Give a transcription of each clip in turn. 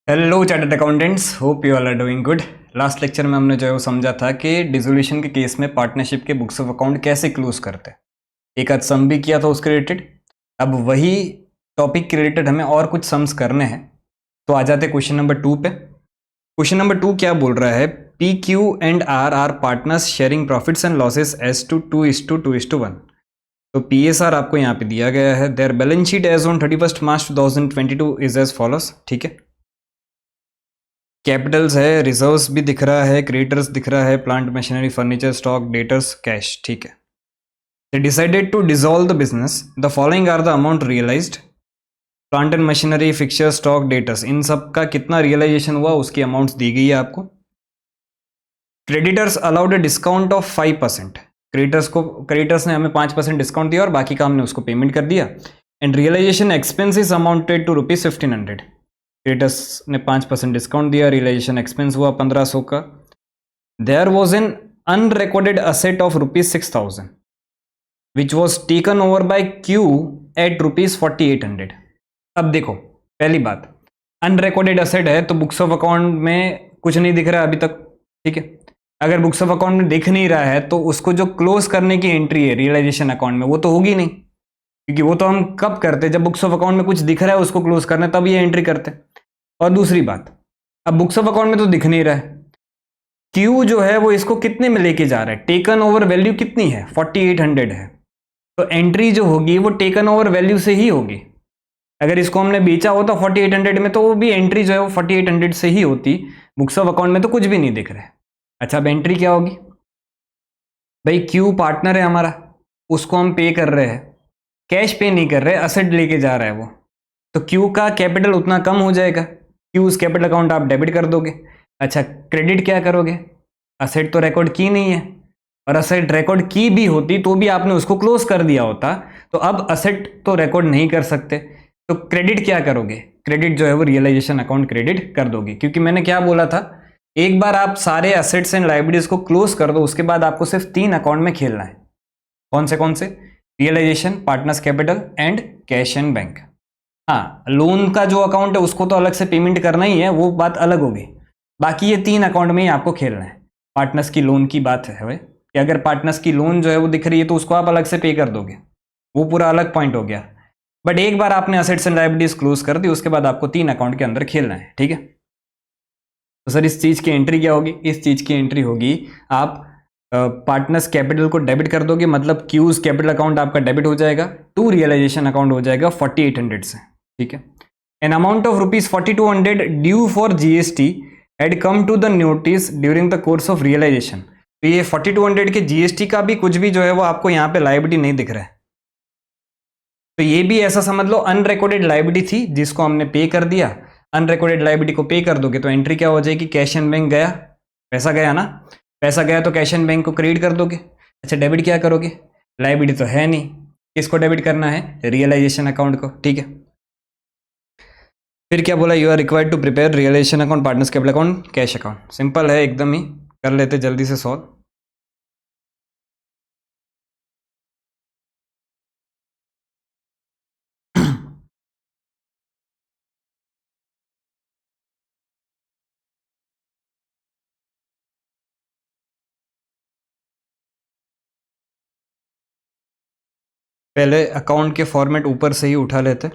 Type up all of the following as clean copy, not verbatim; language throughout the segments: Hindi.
Hello chartered accountants, hope you all are doing good. Last lecture में हमने जो है वो समझा था कि डिसोल्यूशन के केस में पार्टनरशिप के बुक्स ऑफ अकाउंट कैसे क्लोज करते हैं। एक आध सम भी किया था उसके रिलेटेड। अब वही टॉपिक के रिलेटेड हमें और कुछ सम्स करने हैं। तो आ जाते क्वेश्चन नंबर 2 पे। क्वेश्चन नंबर 2 क्या बोल रहा है? P Q and R partners sharing profits and losses as to 2:2:1। तो पी एस आर आपको यहाँ पे दिया गया है। Their balance sheet as on 31 March 2022 is as follows. ठीक है, कैपिटल्स है, रिजर्व्स भी दिख रहा है, क्रेडिटर्स दिख रहा है, plant machinery furniture stock debtors cash. ठीक है, they decided to dissolve the business. The following are the amount realised. Plant and machinery fixture stock debtors, इन सब का कितना रियलाइजेशन हुआ उसकी अमाउंट्स दी गई है आपको। Creditors allowed a discount of 5%। Creditors ने हमें 5% डिस्काउंट दिया और बाकी का हमने उसको पेमेंट कर दिया। And realisation expenses amounted to ₹1500। Creditors ने 5% डिस्काउंट दिया, रियलाइजेशन एक्सपेंस हुआ 1500 का। There was an unrecorded asset of ₹6000 which was taken over by Q at ₹4800। अब देखो, पहली बात, अनरिकॉर्डेड असेट है तो बुक्स ऑफ अकाउंट में कुछ नहीं दिख रहा है अभी तक। ठीक है, अगर बुक्स ऑफ अकाउंट में दिख नहीं रहा है तो उसको जो क्लोज करने की एंट्री है रियलाइजेशन अकाउंट में वो तो होगी नहीं, क्योंकि वो तो हम कब करते, जब बुक्स ऑफ अकाउंट में कुछ दिख रहा है उसको क्लोज करना है तब ये एंट्री करते। और दूसरी बात, अब बुक्स ऑफ अकाउंट में तो दिख नहीं रहा है। क्यू जो है वो इसको कितने में लेके जा रहा है, टेकन ओवर वैल्यू कितनी है, 4800 है। तो एंट्री जो होगी वो टेकन ओवर वैल्यू से ही होगी। अगर इसको हमने बेचा होता 4800 में तो वो भी एंट्री जो है वो 4800 से ही होती। बुक्स ऑफ अकाउंट में तो कुछ भी नहीं दिख रहा है। अच्छा, अब एंट्री क्या होगी? भाई क्यू पार्टनर है हमारा, उसको हम पे कर रहे हैं, कैश पे नहीं कर रहे, असेट लेके जा रहा है वो। तो क्यू का कैपिटल उतना कम हो जाएगा, क्यू उस कैपिटल अकाउंट आप डेबिट कर दोगे। अच्छा, क्रेडिट क्या करोगे? असेट तो रिकॉर्ड की नहीं है, और असेट रिकॉर्ड की भी होती तो भी आपने उसको क्लोज कर दिया होता। तो अब असेट तो रिकॉर्ड नहीं कर सकते, तो क्रेडिट क्या करोगे? क्रेडिट जो है वो रियलाइजेशन अकाउंट क्रेडिट कर दोगे, क्योंकि मैंने क्या बोला था, एक बार आप सारे असेट्स एंड लाइबिलिटीज को क्लोज कर दो उसके बाद आपको सिर्फ 3 अकाउंट में खेलना है। कौन से? Realisation, partners capital and cash and bank. हाँ, लोन का जो अकाउंट है उसको तो अलग से पेमेंट करना ही है, वो बात अलग होगी। बाकी ये 3 अकाउंट में ही आपको खेलना है। पार्टनर्स की लोन की बात है भाई, कि अगर पार्टनर्स की लोन जो है वो दिख रही है तो उसको आप अलग से पे कर दोगे, वो पूरा अलग पॉइंट हो गया। बट एक बार आपने असेट्स एंड लायबिलिटीज क्लोज कर दी उसके बाद आपको 3 अकाउंट के अंदर खेलना है। ठीक है, तो सर इस चीज की एंट्री क्या होगी? इस चीज की एंट्री होगी, आप पार्टनर्स कैपिटल को डेबिट कर दोगे, मतलब क्यूज कैपिटल अकाउंट आपका डेबिट हो जाएगा, टू रियलाइजेशन अकाउंट हो जाएगा 4800 से। ठीक है, an amount of ₹4200 due for GST had come to the notice during the course of realization। तो ये 4200 के जीएसटी का भी कुछ भी जो है वो आपको यहाँ पे लाइबिलिटी नहीं दिख रहा है। तो ये भी ऐसा समझ लो अनरिकॉर्डेड लाइबिलिटी थी जिसको हमने पे कर दिया। अनरिकॉर्डेड लाइबिलिटी को पे कर दोगे तो एंट्री क्या हो जाएगी? कैश एंड बैंक गया, पैसा गया ना, पैसा गया तो कैश एंड बैंक को क्रेडिट कर दोगे। अच्छा, डेबिट क्या करोगे? लाइबिलिटी तो है नहीं, किसको डेबिट करना है? रियलाइजेशन अकाउंट को। ठीक है, फिर क्या बोला? You are required to prepare realisation account, partners capital account, cash account. Simple है एकदम ही, कर लेते जल्दी से सॉल्व। पहले अकाउंट के फॉर्मेट ऊपर से ही उठा लेते।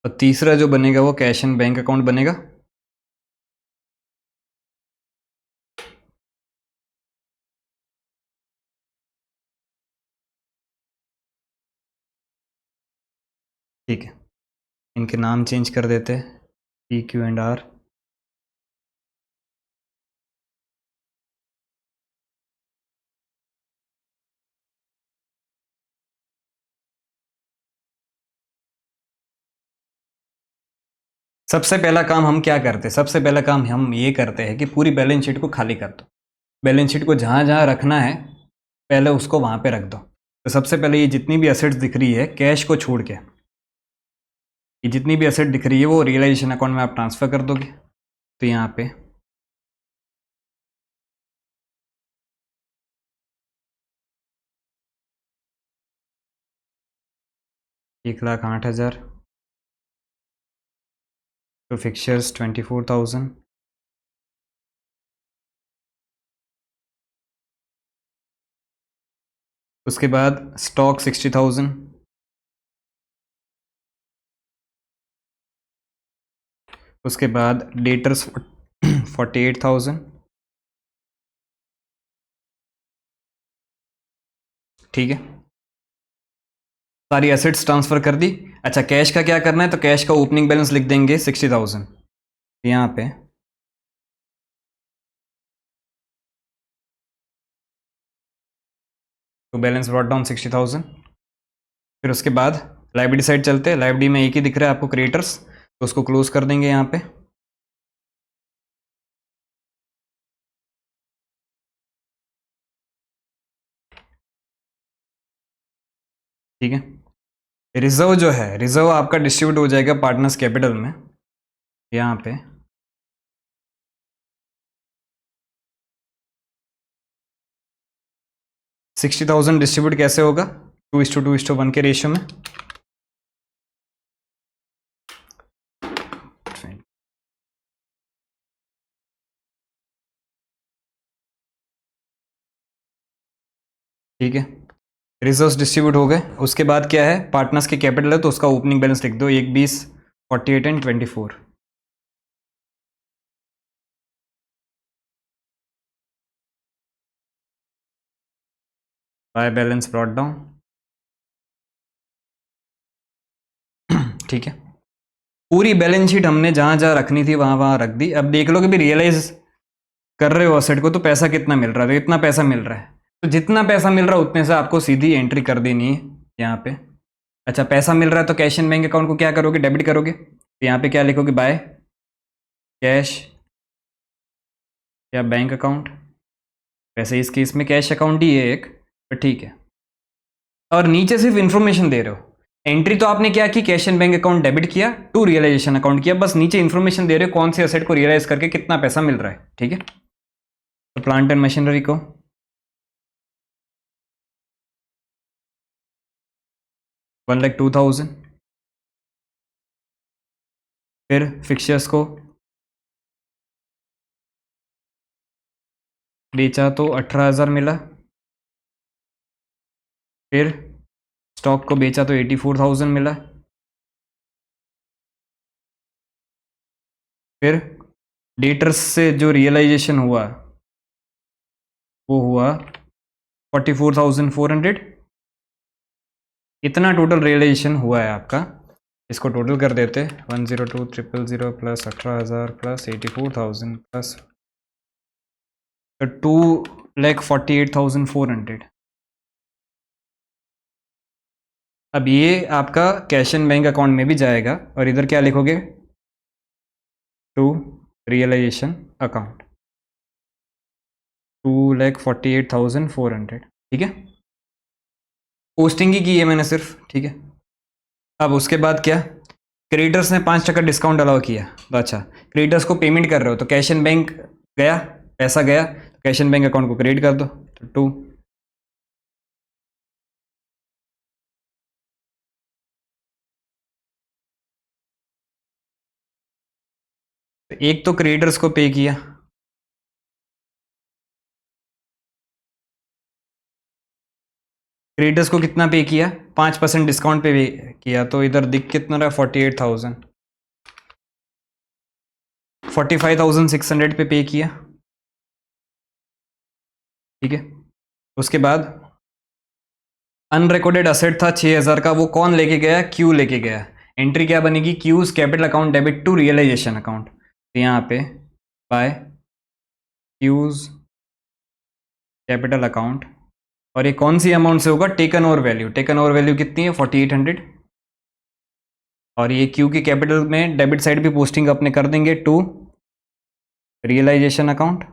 और तीसरा जो बनेगा वो कैश एंड बैंक अकाउंट बनेगा। ठीक है, इनके नाम चेंज कर देते हैं, पी क्यू एंड आर। सबसे पहला काम हम क्या करते हैं, सबसे पहला काम हम ये करते हैं कि पूरी बैलेंस शीट को खाली कर दो। बैलेंस शीट को जहाँ जहाँ रखना है पहले उसको वहाँ पे रख दो। तो सबसे पहले ये जितनी भी असेट्स दिख रही है कैश को छोड़ के, ये जितनी भी असेट दिख रही है वो रियलाइजेशन अकाउंट में आप ट्रांसफ़र कर दोगे। तो यहाँ पे 1,08,000, तो फिक्चर्स 24,000, उसके बाद स्टॉक 60,000, उसके बाद डेटर्स 48,000। ठीक है, सारी एसेट्स ट्रांसफ़र कर दी। अच्छा, कैश का क्या करना है, तो कैश का ओपनिंग बैलेंस लिख देंगे 60,000 यहाँ पे। तो बैलेंस ब्रॉट डाउन 60,000। फिर उसके बाद लाइबिलिटी साइड चलते हैं। लाइबिलिटी में एक ही दिख रहा है आपको, क्रिएटर्स, तो उसको क्लोज कर देंगे यहाँ पे। ठीक है, रिजर्व जो है, रिजर्व आपका डिस्ट्रीब्यूट हो जाएगा पार्टनर्स कैपिटल में यहाँ पे। $60,000 डिस्ट्रीब्यूट कैसे होगा, 2:2:1 के रेशियो में। ठीक है, रिजर्व्स डिस्ट्रीब्यूट हो गए। उसके बाद क्या है, पार्टनर्स के कैपिटल है तो उसका ओपनिंग बैलेंस लिख दो, 1, 20, 48 and 24। By balance brought down. ठीक है, पूरी बैलेंस शीट हमने जहां जहां रखनी थी वहां वहां रख दी। अब देख लो कि भी रियलाइज कर रहे हो असेट को तो पैसा कितना मिल रहा है, तो इतना पैसा मिल रहा है, तो जितना पैसा मिल रहा है उतने से आपको सीधी एंट्री कर देनी है यहाँ पे। अच्छा, पैसा मिल रहा है तो कैश एंड बैंक अकाउंट को क्या करोगे, डेबिट करोगे। तो यहाँ पे क्या लिखोगे, बाय कैश या बैंक अकाउंट। वैसे इस केस में कैश अकाउंट ही है एक, तो ठीक है। और नीचे सिर्फ इन्फॉर्मेशन दे रहे हो। एंट्री तो आपने क्या की, cash and bank account debit किया, टू रियलाइजेशन अकाउंट किया, बस नीचे इन्फॉर्मेशन दे रहे हो कौन से असेट को रियलाइज करके कितना पैसा मिल रहा है। ठीक है, तो प्लांट एंड मशीनरी को 1,02,000। फिर फिक्चर्स को बेचा तो 18,000 मिला। फिर स्टॉक को बेचा तो 84,000 मिला। फिर डेटर्स से जो रियलाइजेशन हुआ वो हुआ 44,400। इतना टोटल रियलाइजेशन हुआ है आपका। इसको टोटल कर देते, 102,000 प्लस 18,000 प्लस 84,000 प्लस 2,48,400। अब ये आपका कैश एंड बैंक अकाउंट में भी जाएगा और इधर क्या लिखोगे, टू रियलाइजेशन अकाउंट 2,48,400। ठीक है, पोस्टिंग ही की है मैंने सिर्फ। ठीक है, अब उसके बाद क्या, क्रेडिटर्स ने 5% डिस्काउंट अलाउ किया। तो अच्छा, क्रेडिटर्स को पेमेंट कर रहे हो तो कैश एंड बैंक गया, पैसा गया, कैश एंड बैंक अकाउंट को क्रेडिट कर दो, तो 2। तो एक तो क्रेडिटर्स को पे किया, क्रेडिटर्स को कितना पे किया, 5% डिस्काउंट पे किया, तो इधर दिख कितना रहा, 48,000, 45,600 पे किया, ठीक है। उसके बाद अनरिकॉर्डेड असेट था 6,000 का, वो कौन लेके गया, क्यू लेके गया। एंट्री क्या बनेगी, Q's capital account debit to realisation account, तो यहाँ पे बाय क्यूज कैपिटल अकाउंट, और ये कौन सी अमाउंट से होगा, taken over value, taken over value कितनी है 4800, और ये क्यू की कैपिटल में डेबिट साइड भी पोस्टिंग अपने कर देंगे टू रियलाइजेशन अकाउंट,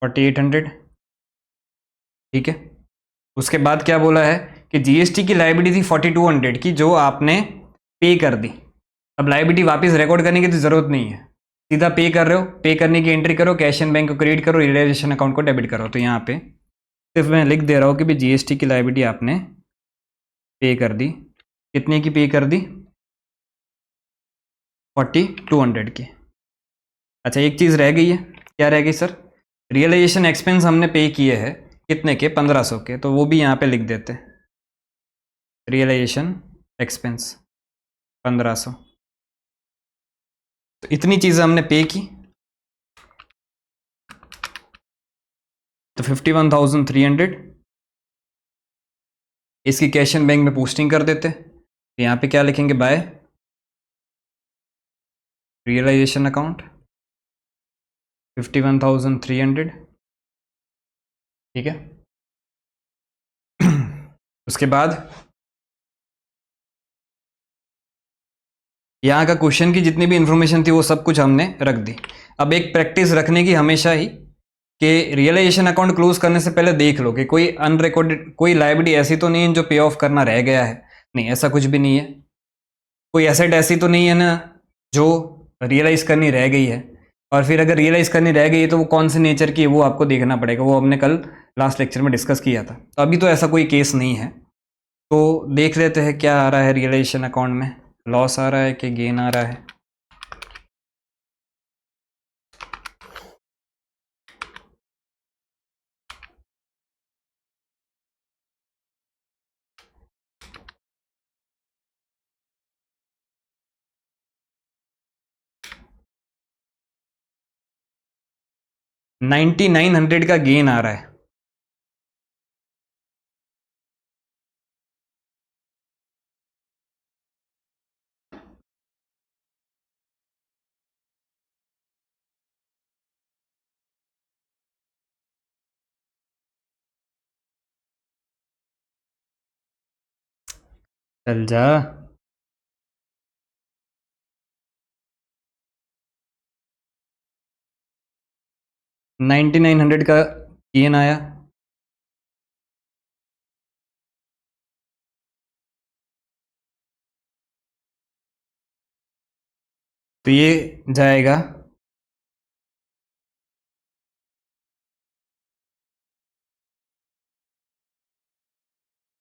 $4,800, ठीक है। उसके बाद क्या बोला है कि जीएसटी की लायबिलिटी थी 4,200 की, जो आपने पे कर दी। अब लायबिलिटी वापस रिकॉर्ड करने की तो जरूरत नहीं है, सीधा पे कर रहे हो, पे करने की एंट्री करो, कैश एंड बैंक को क्रेडिट करो, रियलाइजेशन अकाउंट को डेबिट करो। तो यहाँ पे सिर्फ मैं लिख दे रहा हूँ कि भाई जीएसटी की लायबिलिटी आपने पे कर दी, कितने की पे कर दी, 4,200 की। अच्छा एक चीज़ रह गई है, क्या रह गई सर, रियलाइजेशन एक्सपेंस हमने पे किए हैं कितने के, 1,500 के, तो वो भी यहाँ पे लिख देते, रियलाइजेशन एक्सपेंस 1,500। तो इतनी चीज़ें हमने पे की, तो 51,300 इसकी कैश एंड बैंक में पोस्टिंग कर देते। तो यहाँ पे क्या लिखेंगे, बाय रियलाइजेशन अकाउंट 51,300, ठीक है। उसके बाद यहाँ का क्वेश्चन की जितनी भी इंफॉर्मेशन थी वो सब कुछ हमने रख दी। अब एक प्रैक्टिस रखने की हमेशा ही, कि रियलाइजेशन अकाउंट क्लोज करने से पहले देख लो कि कोई अनरिकॉर्डेड कोई लायबिलिटी ऐसी तो नहीं है जो पे ऑफ करना रह गया है, नहीं ऐसा कुछ भी नहीं है। कोई एसेट ऐसी तो नहीं है ना जो रियलाइज करनी रह गई है, और फिर अगर रियलाइज करनी रह गई है तो वो कौन से नेचर की है वो आपको देखना पड़ेगा, वो हमने कल लास्ट लेक्चर में डिस्कस किया था। तो अभी तो ऐसा कोई केस नहीं है, तो देख लेते हैं क्या आ रहा है रियलाइजेशन अकाउंट में, लॉस आ रहा है कि गेन आ रहा है। $9,900 का गेन आ रहा है, चल जा। 9,900 का गेन आया, तो ये जाएगा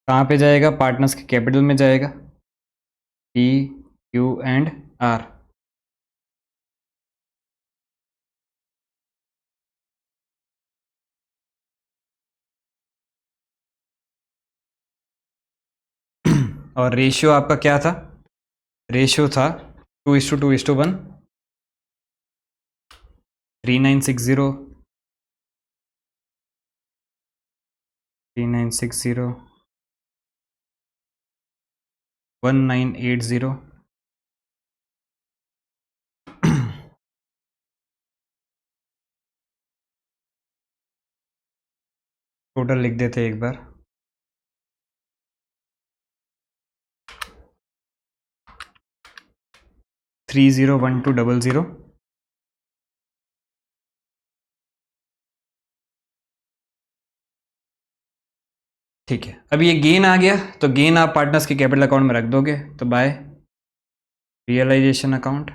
कहाँ पे जाएगा, पार्टनर्स के कैपिटल में जाएगा, पी क्यू एंड आर। और रेशियो आपका क्या था, रेशियो था 2:2:1, 3960, 3960, 1980, टोटल लिख देते एक बार, 301200, ठीक है। अब ये गेन आ गया, तो गेन आप पार्टनर्स के कैपिटल अकाउंट में रख दोगे, तो by realisation account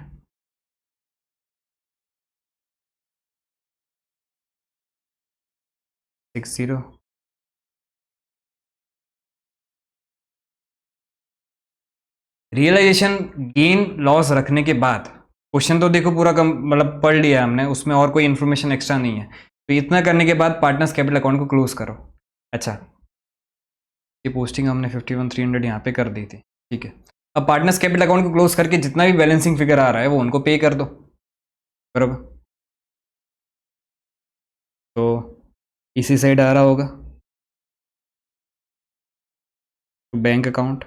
60, realisation gain loss रखने के बाद क्वेश्चन तो देखो पूरा कम मतलब पढ़ लिया हमने, उसमें और कोई इन्फॉर्मेशन एक्स्ट्रा नहीं है। तो इतना करने के बाद पार्टनर्स कैपिटल अकाउंट को क्लोज करो। अच्छा, ये पोस्टिंग हमने 51,300 यहाँ पे कर दी थी, ठीक है। अब पार्टनर्स कैपिटल अकाउंट को क्लोज करके जितना भी बैलेंसिंग फिगर आ रहा है वो उनको पे कर दो, बराबर। तो इसी साइड आ रहा होगा बैंक अकाउंट,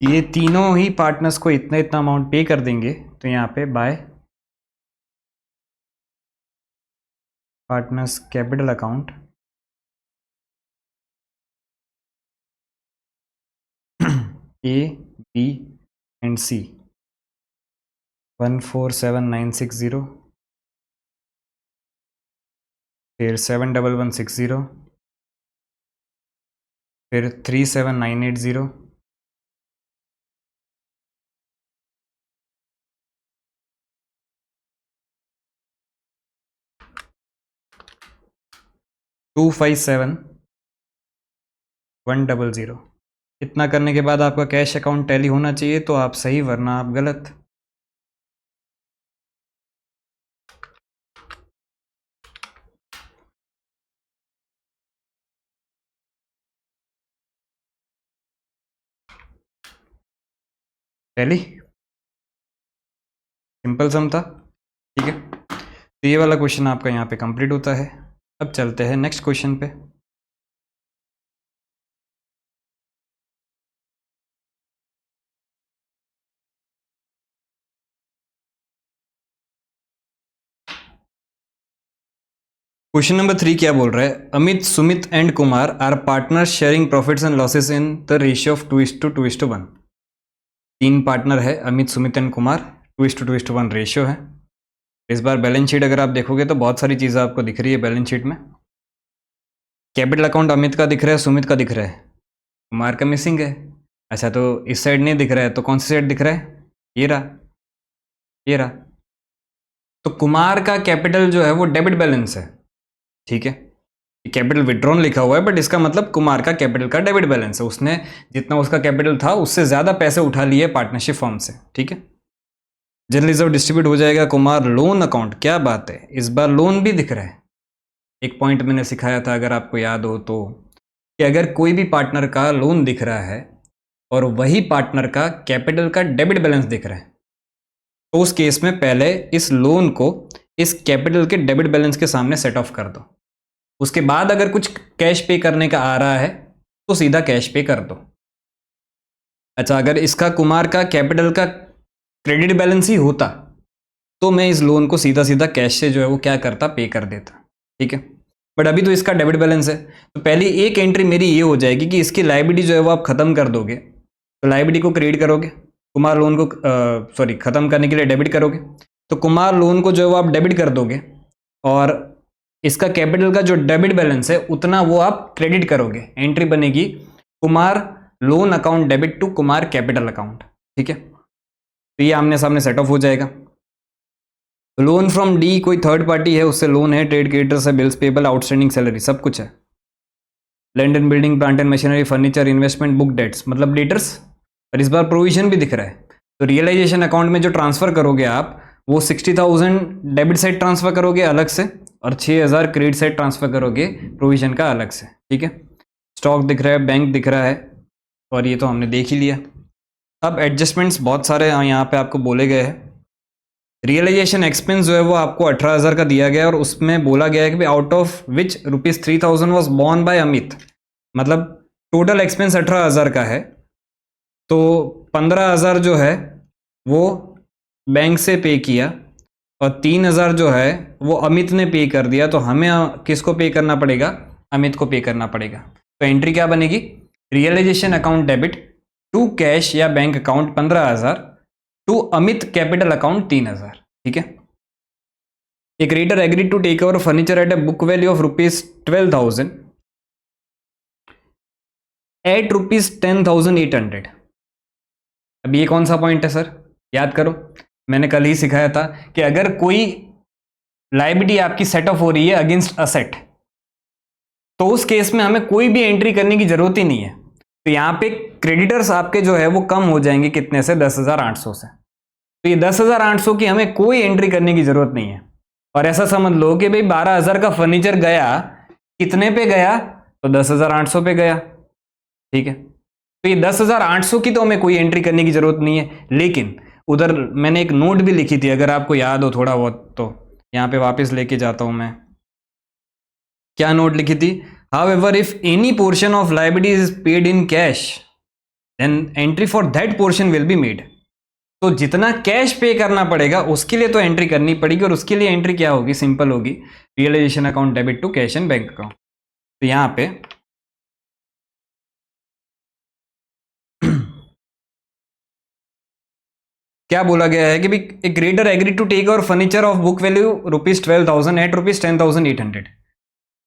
ये तीनों ही पार्टनर्स को इतना इतना अमाउंट पे कर देंगे। तो यहाँ पे by partners capital account A B and C 147960, फिर 71160, फिर 37980, टू 57100। इतना करने के बाद आपका कैश अकाउंट टैली होना चाहिए, तो आप सही वरना आप गलत। टैली सिंपल सम था, ठीक है। तो ये वाला क्वेश्चन आपका यहाँ पे कंप्लीट होता है। अब चलते हैं नेक्स्ट क्वेश्चन पे। क्वेश्चन नंबर 3 क्या बोल रहा है? Amit, Sumit and Kumar are partner sharing profits and losses in the ratio of 2:2:1। तीन पार्टनर है, अमित, सुमित एंड कुमार, 2:2:1 रेशियो है। इस बार बैलेंस शीट अगर आप देखोगे तो बहुत सारी चीज़ें आपको दिख रही है बैलेंस शीट में। कैपिटल अकाउंट अमित का दिख रहा है, सुमित का दिख रहा है, कुमार का मिसिंग है। अच्छा, तो इस साइड नहीं दिख रहा है, तो कौन सी साइड दिख रहा है? ये रहा, ये रहा। तो कुमार का कैपिटल जो है वो डेबिट बैलेंस है, ठीक है। कैपिटल विड्रॉन लिखा हुआ है, बट इसका मतलब कुमार का कैपिटल का डेबिट बैलेंस है। उसने जितना उसका कैपिटल था उससे ज्यादा पैसे उठा लिए पार्टनरशिप फर्म से, ठीक है। जनरल रिजर्व डिस्ट्रीब्यूट हो जाएगा। कुमार लोन अकाउंट, क्या बात है, इस बार लोन भी दिख रहा है। एक पॉइंट मैंने सिखाया था अगर आपको याद हो तो, कि अगर कोई भी पार्टनर का लोन दिख रहा है और वही पार्टनर का कैपिटल का डेबिट बैलेंस दिख रहा है, तो उस केस में पहले इस लोन को इस कैपिटल के डेबिट बैलेंस के सामने सेट ऑफ कर दो। उसके बाद अगर कुछ कैश पे करने का आ रहा है तो सीधा कैश पे कर दो। अच्छा, अगर इसका कुमार का कैपिटल का क्रेडिट बैलेंस ही होता तो मैं इस लोन को सीधा सीधा कैश से जो है वो क्या करता, पे कर देता, ठीक है। बट अभी तो इसका डेबिट बैलेंस है, तो पहली एक एंट्री मेरी ये हो जाएगी कि इसकी लायबिलिटी जो है वो आप खत्म कर दोगे। तो लायबिलिटी को क्रेडिट करोगे, कुमार लोन को सॉरी खत्म करने के लिए डेबिट करोगे। तो कुमार लोन को जो है वो आप डेबिट कर दोगे और इसका कैपिटल का जो डेबिट बैलेंस है उतना वो आप क्रेडिट करोगे। एंट्री बनेगी Kumar loan account debit to Kumar capital account, ठीक है। तो ये आमने सामने सेट ऑफ हो जाएगा। लोन फ्रॉम डी, कोई थर्ड पार्टी है उससे लोन है, ट्रेड क्रेडिटर्स है, बिल्स पेबल, आउटस्टैंडिंग सैलरी, सब कुछ है। Land and building, plant and machinery, furniture, investment, book debts, मतलब डेटर्स। और इस बार प्रोविजन भी दिख रहा है। तो रियलाइजेशन अकाउंट में जो ट्रांसफर करोगे आप वो 60,000 डेबिट साइड ट्रांसफर करोगे अलग से और 6,000 क्रेडिट साइड ट्रांसफर करोगे प्रोविजन का अलग से, ठीक है। स्टॉक दिख रहा है, बैंक दिख रहा है, और ये तो हमने देख ही लिया। अब एडजस्टमेंट्स बहुत सारे यहाँ पे आपको बोले गए हैं। रियलाइजेशन एक्सपेंस जो है वो आपको 18,000 का दिया गया है और उसमें बोला गया है कि out of which ₹3,000 was borne by Amit, मतलब टोटल एक्सपेंस 18,000 का है, तो 15,000 जो है वो बैंक से पे किया और 3,000 जो है वो अमित ने पे कर दिया, तो हमें किसको पे करना पड़ेगा? अमित को पे करना पड़ेगा। तो एंट्री क्या बनेगी? Realisation account debit to cash या bank account 15,000 to Amit capital account 3,000, ठीक है। A creditor agreed to take over furniture at a book value of ₹12,000 at ₹10,800। अब ये कौन सा पॉइंट है सर? याद करो, मैंने कल ही सिखाया था कि अगर कोई लायबिलिटी आपकी सेट ऑफ हो रही है अगेंस्ट असेट, तो उस केस में हमें कोई भी एंट्री करने की जरूरत ही नहीं है। तो यहां पे क्रेडिटर्स आपके जो है वो कम हो जाएंगे, कितने से? 10,800 से। तो ये 10,800 की हमें कोई एंट्री करने की जरूरत नहीं है। और ऐसा समझ लो कि भाई 12,000 का फर्नीचर गया, कितने पे गया? तो 10,800 पे गया, ठीक है। तो ये 10,800 की तो हमें कोई एंट्री करने की जरूरत नहीं है। लेकिन उधर मैंने एक नोट भी लिखी थी, अगर आपको याद हो थोड़ा बहुत, तो यहां पे वापस लेके जाता हूं मैं। क्या नोट लिखी थी? However, if any portion of liability is paid in cash, then entry for that portion will be made. तो जितना कैश पे करना पड़ेगा उसके लिए तो एंट्री करनी पड़ेगी, और उसके लिए एंट्री क्या होगी? सिंपल होगी, realisation account debit to cash and bank account. तो यहां पे क्या बोला गया है कि भी a creditor agreed to take over furniture of book value ₹12,000 at ₹10,800।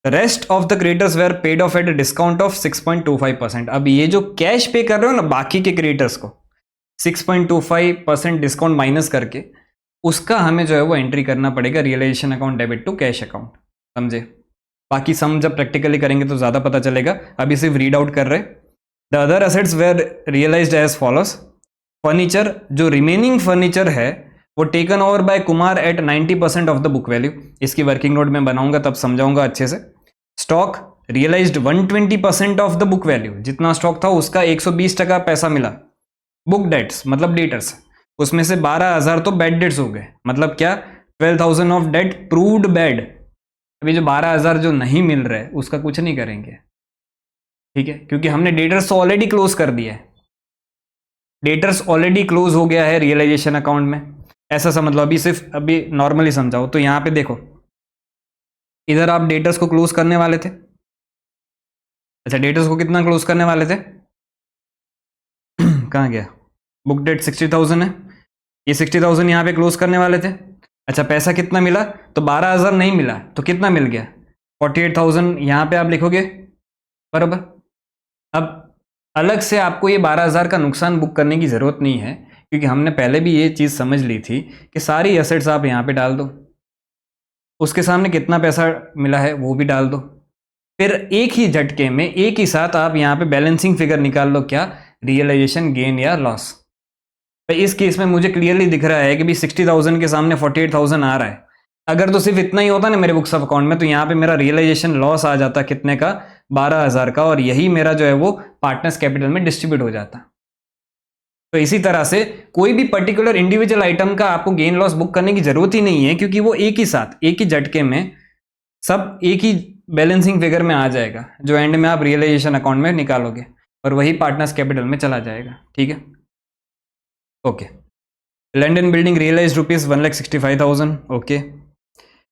The rest of the creditors were paid off at a discount of 6.25%। अब ये जो कैश पे कर रहे हो ना बाकी के क्रेडिटर्स को, 6.25% डिस्काउंट माइनस करके उसका हमें जो है वो एंट्री करना पड़ेगा realisation account debit to cash account, समझे? बाकी सम जब प्रैक्टिकली करेंगे तो ज़्यादा पता चलेगा, अभी सिर्फ रीड आउट कर रहे। The other assets were realised as follows. Furniture, जो रिमेनिंग फर्नीचर है वो taken over by Kumar at 90% of the book value. इसकी वर्किंग नोट में बनाऊंगा तब समझाऊंगा अच्छे से। Stock realised 120% of the book value, जितना स्टॉक था उसका 120% पैसा मिला। बुक डेट्स मतलब डेटर्स, उसमें से 12,000 तो बैड डेट्स हो गए, मतलब क्या? 12,000 ऑफ डेट प्रूव्ड बैड। अभी जो 12,000 जो नहीं मिल रहे उसका कुछ नहीं करेंगे, ठीक है, क्योंकि हमने डेटर्स तो ऑलरेडी क्लोज कर दिया है। डेटर्स ऑलरेडी क्लोज हो गया है रियलाइजेशन अकाउंट में, ऐसा समझ लो। अभी सिर्फ अभी नॉर्मली समझाओ तो यहां पे देखो, इधर आप डेटर्स को क्लोज करने वाले थे। अच्छा, डेटर्स को कितना क्लोज करने वाले थे? कहाँ गया? बुक डेट 60,000 है, ये 60,000 यहाँ पे क्लोज करने वाले थे। अच्छा, पैसा कितना मिला? तो 12,000 नहीं मिला, तो कितना मिल गया? 48,000 यहाँ पे आप लिखोगे, बराबर। अब अलग से आपको ये 12,000 का नुकसान बुक करने की जरूरत नहीं है, क्योंकि हमने पहले भी ये चीज़ समझ ली थी कि सारी एसेट्स आप यहाँ पे डाल दो, उसके सामने कितना पैसा मिला है वो भी डाल दो, फिर एक ही झटके में एक ही साथ आप यहाँ पे बैलेंसिंग फिगर निकाल लो, क्या? रियलाइजेशन गेन या लॉस। तो इस केस में मुझे क्लियरली दिख रहा है कि भी 60,000 के सामने 48,000 आ रहा है। अगर तो सिर्फ इतना ही होता ना मेरे बुक्स ऑफ अकाउंट में, तो यहाँ पे मेरा रियलाइजेशन लॉस आ जाता कितने का? 12,000 का, और यही मेरा जो है वो पार्टनर्स कैपिटल में डिस्ट्रीब्यूट हो जाता। तो इसी तरह से कोई भी पर्टिकुलर इंडिविजुअल आइटम का आपको गेन लॉस बुक करने की जरूरत ही नहीं है, क्योंकि वो एक ही साथ एक ही झटके में सब एक ही बैलेंसिंग फिगर में आ जाएगा, जो एंड में आप रियलाइजेशन अकाउंट में निकालोगे, और वही पार्टनर्स कैपिटल में चला जाएगा, ठीक है। Okay, land and building realise ₹1,65,000। Okay,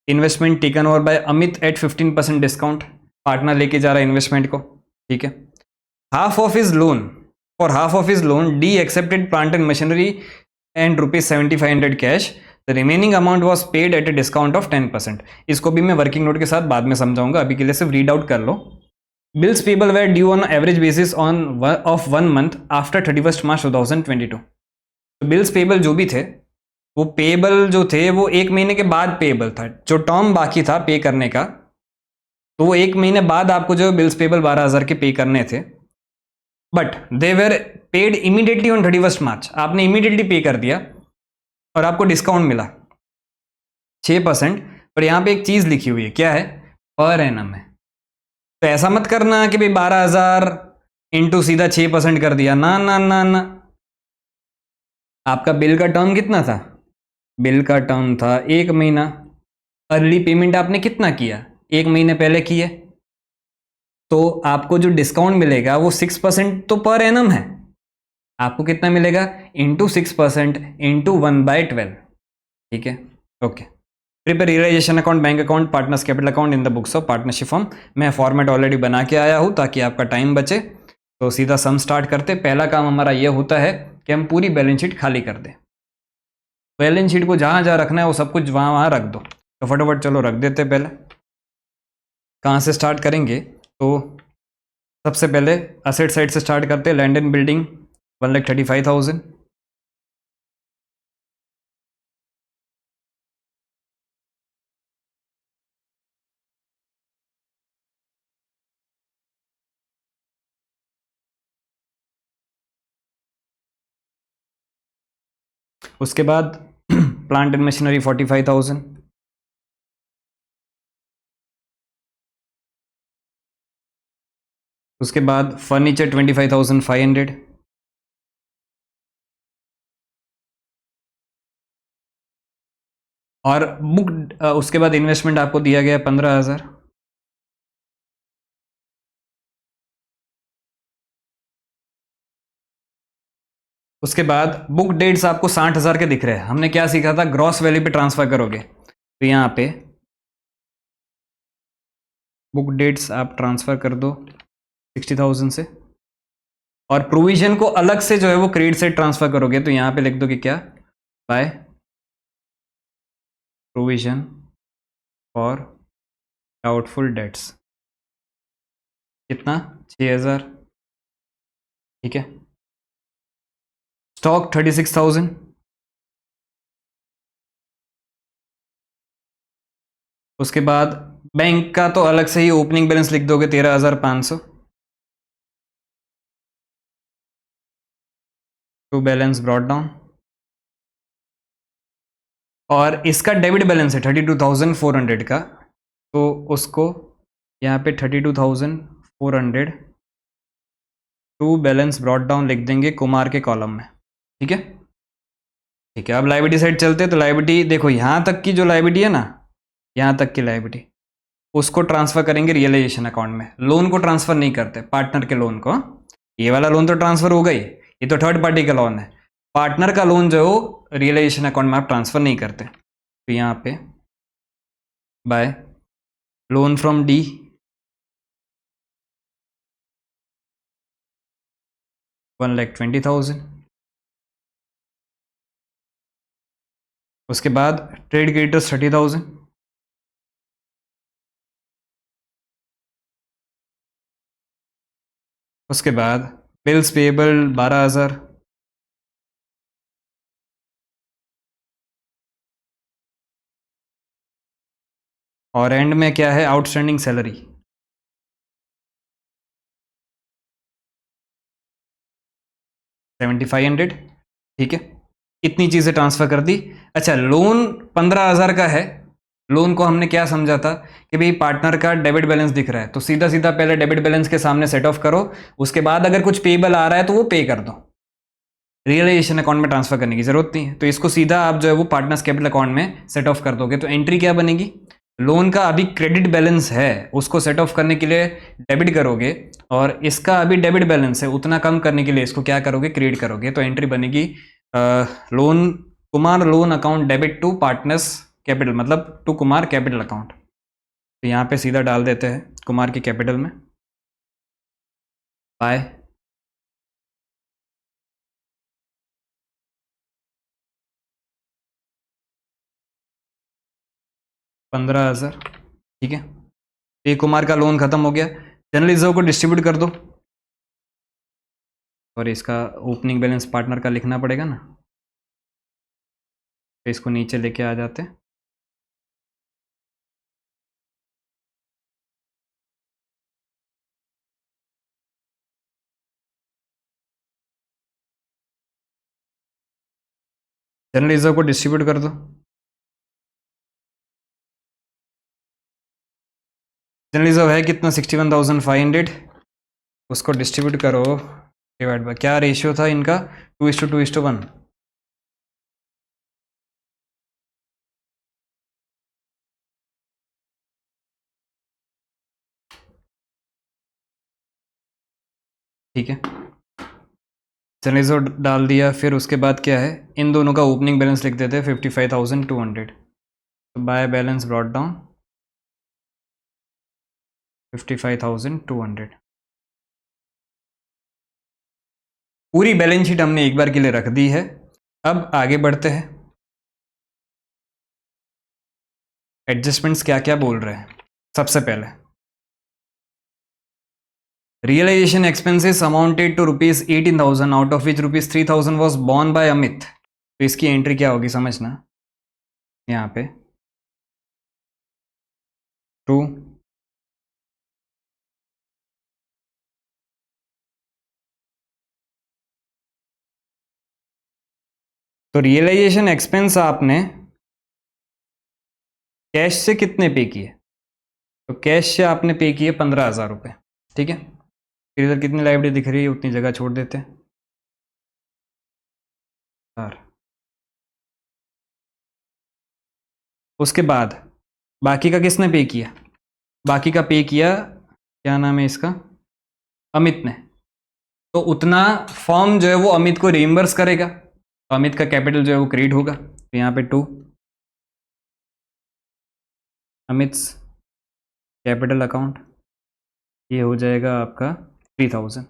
investment taken over by Amit at 15% discount, partner लेके जा रहा है इन्वेस्टमेंट को, ठीक है। Half of his loan, for half of his loan D accepted plant and machinery and ₹7,500 cash, the remaining amount was paid at a discount of 10%। इसको भी मैं वर्किंग नोट के साथ बाद में समझाऊंगा, अभी के लिए सिर्फ रीड आउट कर लो। Bills payable were due on average basis of 1 month after 31 March 2022। तो बिल्स पेबल जो भी थे, वो पेबल जो थे वो 1 महीने के बाद पेबल था, जो टर्म बाकी था पे करने का, तो वो 1 महीने बाद आपको जो बिल्स पेबल 12,000 के पे करने थे, but they were paid immediately on 31 मार्च। आपने इमीडिएटली पे कर दिया और आपको डिस्काउंट मिला, 6%, पर यहाँ पे एक चीज लिखी हुई है, क्या है, पर एनम है। तो ऐसा मत करना कि भाई 12,000 इंटू सीधा 6% कर दिया, ना ना ना ना। आपका बिल का टर्म कितना था, बिल का टर्म था 1 महीना। अर्ली पेमेंट आपने कितना किया, 1 महीने पहले किए, तो आपको जो डिस्काउंट मिलेगा वो 6% तो पर एनम है। आपको कितना मिलेगा, इंटू 6% इंटू 1/12। ठीक है, okay. Prepare realisation account, bank account, partners capital account in the books of partnership firm. मैं फॉर्मेट ऑलरेडी बना के आया हूं ताकि आपका टाइम बचे। तो सीधा सम स्टार्ट करते। पहला काम हमारा यह होता है कि हम पूरी बैलेंस शीट खाली कर दें। बैलेंस शीट को जहां जहां रखना है वो सब कुछ वहां वहां रख दो। तो फटाफट चलो रख देते। पहले कहाँ से स्टार्ट करेंगे, तो सबसे पहले असेट साइड से स्टार्ट करते हैं। Land and building 1,35,000। उसके बाद प्लांट एंड मशीनरी 45,000। उसके बाद फर्नीचर 25,500। और बुक उसके बाद इन्वेस्टमेंट आपको दिया गया 15,000। उसके बाद बुक डेट्स आपको 60,000 के दिख रहे हैं। हमने क्या सीखा था, ग्रॉस वैल्यू पे ट्रांसफर करोगे। तो यहाँ पे बुक डेट्स आप ट्रांसफर कर दो 60,000 से, और प्रोविजन को अलग से जो है वो क्रेडिट से ट्रांसफर करोगे। तो यहाँ पे लिख दो कि क्या, by provision for doubtful debts, कितना, 6,000। ठीक है। स्टॉक 36,000। उसके बाद बैंक का तो अलग से ही ओपनिंग बैलेंस लिख दोगे 13,500 टू बैलेंस ब्रॉट डाउन। और इसका डेबिट बैलेंस है 32,400 का, तो उसको यहाँ पे 32,400 टू बैलेंस ब्रॉट डाउन लिख देंगे कुमार के कॉलम में। ठीक है। ठीक है, अब लाइबिलिटी साइड चलते हैं। तो लाइबिलिटी देखो, यहाँ तक की जो लाइबिलिटी है ना, यहाँ तक की लाइबिलिटी, उसको ट्रांसफर करेंगे रियलाइजेशन अकाउंट में। लोन को ट्रांसफर नहीं करते, पार्टनर के लोन को। ये वाला लोन तो ट्रांसफर हो गई, ये तो थर्ड पार्टी का लोन है। पार्टनर का लोन जो रियलाइजेशन अकाउंट में आप ट्रांसफर नहीं करते। तो यहाँ पे बाय लोन फ्रॉम डी 1,20,000। उसके बाद ट्रेड क्रेडिटर्स 30,000। उसके बाद बिल्स पेएबल 12,000। और एंड में क्या है, आउटस्टैंडिंग सैलरी 7,500। ठीक है, इतनी चीज़ें ट्रांसफ़र कर दी। अच्छा, लोन 15,000 का है। लोन को हमने क्या समझा था कि भाई पार्टनर का डेबिट बैलेंस दिख रहा है, तो सीधा सीधा पहले डेबिट बैलेंस के सामने सेट ऑफ करो। उसके बाद अगर कुछ पेबल आ रहा है तो वो पे कर दो। रियलाइजेशन अकाउंट में ट्रांसफर करने की जरूरत नहीं है। तो इसको सीधा आप जो है वो पार्टनर्स कैपिटल अकाउंट में सेट ऑफ कर दोगे। तो एंट्री क्या बनेगी, लोन का अभी क्रेडिट बैलेंस है, उसको सेट ऑफ करने के लिए डेबिट करोगे, और इसका अभी डेबिट बैलेंस है, उतना कम करने के लिए इसको क्या करोगे, क्रेडिट करोगे। तो एंट्री बनेगी loan, Kumar loan account debit to partners capital, मतलब टू कुमार कैपिटल अकाउंट। तो यहाँ पे सीधा डाल देते हैं कुमार की कैपिटल में, बाय 15,000। ठीक है, ए कुमार का लोन खत्म हो गया। जनरल रिजर्व को डिस्ट्रीब्यूट कर दो, और इसका ओपनिंग बैलेंस पार्टनर का लिखना पड़ेगा ना, तो इसको नीचे लेके आ जाते हैं। जनरल रिजर्व को डिस्ट्रीब्यूट कर दो। जनरल रिजर्व है कितना 61,500, उसको डिस्ट्रीब्यूट करो डिवाइड बाय, क्या रेशियो था इनका 2:2:1। ठीक है, जनरल रिजर्व डाल दिया, फिर उसके बाद क्या है, इन दोनों का ओपनिंग बैलेंस लिख देते हैं 55,200, तो बाय बैलेंस ब्रॉट डाउन 55,200। पूरी बैलेंस शीट हमने एक बार के लिए रख दी है। अब आगे बढ़ते हैं, एडजस्टमेंट्स क्या क्या बोल रहे हैं। सबसे पहले realisation expenses amounted to ₹18,000 out of which ₹3,000 was borne by Amit. तो इसकी एंट्री क्या होगी समझना, यहाँ पे टू तो रियलाइजेशन एक्सपेंस आपने कैश से कितने पे किए, तो कैश से आपने पे किए 15,000 रुपये। ठीक है, फिर इधर कितनी लाइबिलिटी दिख रही है उतनी जगह छोड़ देते हैं यार। उसके बाद बाकी का किसने पे किया, बाकी का पे किया क्या नाम है इसका, अमित ने। तो उतना फॉर्म जो है वो अमित को रिइम्बर्स करेगा, तो अमित का कैपिटल जो है वो क्रिएट होगा। तो यहाँ पे 2 अमित्स कैपिटल अकाउंट, ये हो जाएगा आपका 3,000।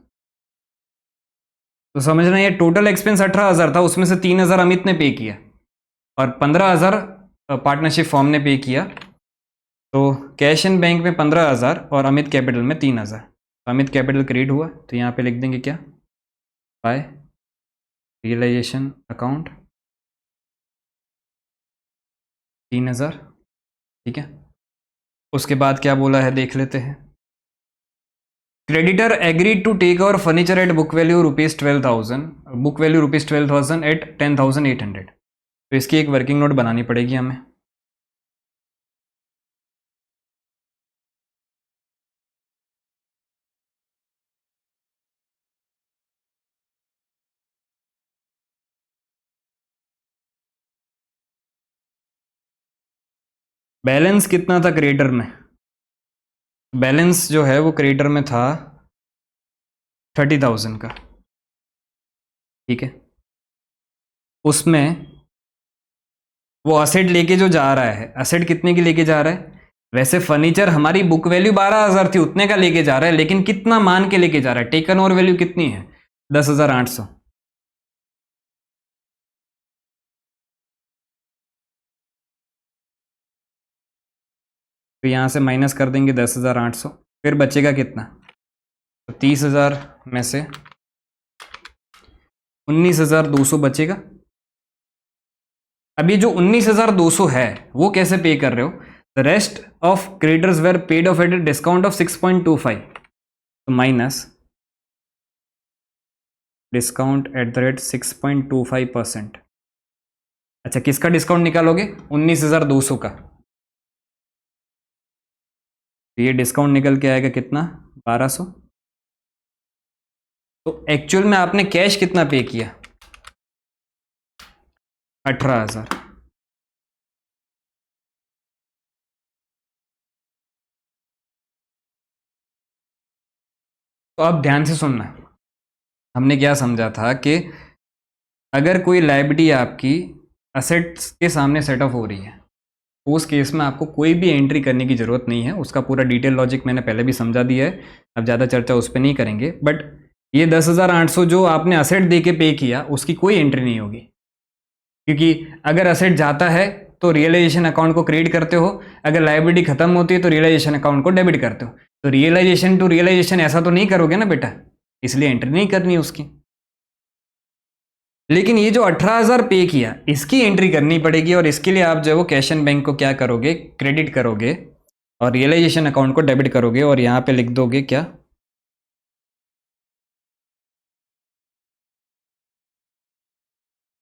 तो समझना ये टोटल एक्सपेंस 18,000 था, उसमें से 3,000 अमित ने पे किया और 15,000 पार्टनरशिप फॉर्म ने पे किया। तो कैश एंड बैंक में 15,000 और अमित कैपिटल में 3,000। तो अमित कैपिटल क्रिएट हुआ, तो यहाँ पे लिख देंगे क्या, बाय रियलाइजेशन अकाउंट 3,000। ठीक है, उसके बाद क्या बोला है देख लेते हैं। Creditor agreed to take over furniture at book value ₹12,000, book value ₹12,000 at 10,800। तो इसकी एक वर्किंग नोट बनानी पड़ेगी हमें। बैलेंस कितना था क्रेडिटर में, बैलेंस जो है वो क्रेडिटर में था 30,000 का। ठीक है, उसमें वो असेट लेके जो जा रहा है, असेट कितने की लेके जा रहा है, वैसे फर्नीचर हमारी बुक वैल्यू 12,000 थी, उतने का लेके जा रहा है, लेकिन कितना मान के लेके जा रहा है, टेकन ओवर वैल्यू कितनी है 10,800। तो यहां से माइनस कर देंगे 10,800, फिर बचेगा कितना, तो 30,000 में से 19,200 बचेगा। अभी जो 19,200 है वो कैसे पे कर रहे हो, the rest of creditors were paid off at a discount of 6.25, तो minus discount at the rate 6.25%। अच्छा, किसका डिस्काउंट निकालोगे, 19,200 का। तो ये डिस्काउंट निकल के आएगा कितना, 1,200। तो एक्चुअल में आपने कैश कितना पे किया, 18,000। तो अब ध्यान से सुनना, हमने क्या समझा था कि अगर कोई लायबिलिटी आपकी असेट्स के सामने सेट ऑफ हो रही है, उस केस में आपको कोई भी एंट्री करने की ज़रूरत नहीं है। उसका पूरा डिटेल लॉजिक मैंने पहले भी समझा दिया है, अब ज़्यादा चर्चा उस पर नहीं करेंगे। बट ये 10,800 जो आपने असेट दे के पे किया, उसकी कोई एंट्री नहीं होगी, क्योंकि अगर असेट जाता है तो रियलाइजेशन अकाउंट को क्रिएट करते हो, अगर लायबिलिटी खत्म होती है तो रियलाइजेशन अकाउंट को डेबिट करते हो। तो रियलाइजेशन टू रियलाइजेशन ऐसा तो नहीं करोगे ना बेटा, इसलिए एंट्री नहीं करनी है उसकी। लेकिन ये जो 18,000 पे किया, इसकी एंट्री करनी पड़ेगी, और इसके लिए आप जो है वो कैश एंड बैंक को क्या करोगे, क्रेडिट करोगे और रियलाइजेशन अकाउंट को डेबिट करोगे, और यहां पे लिख दोगे क्या,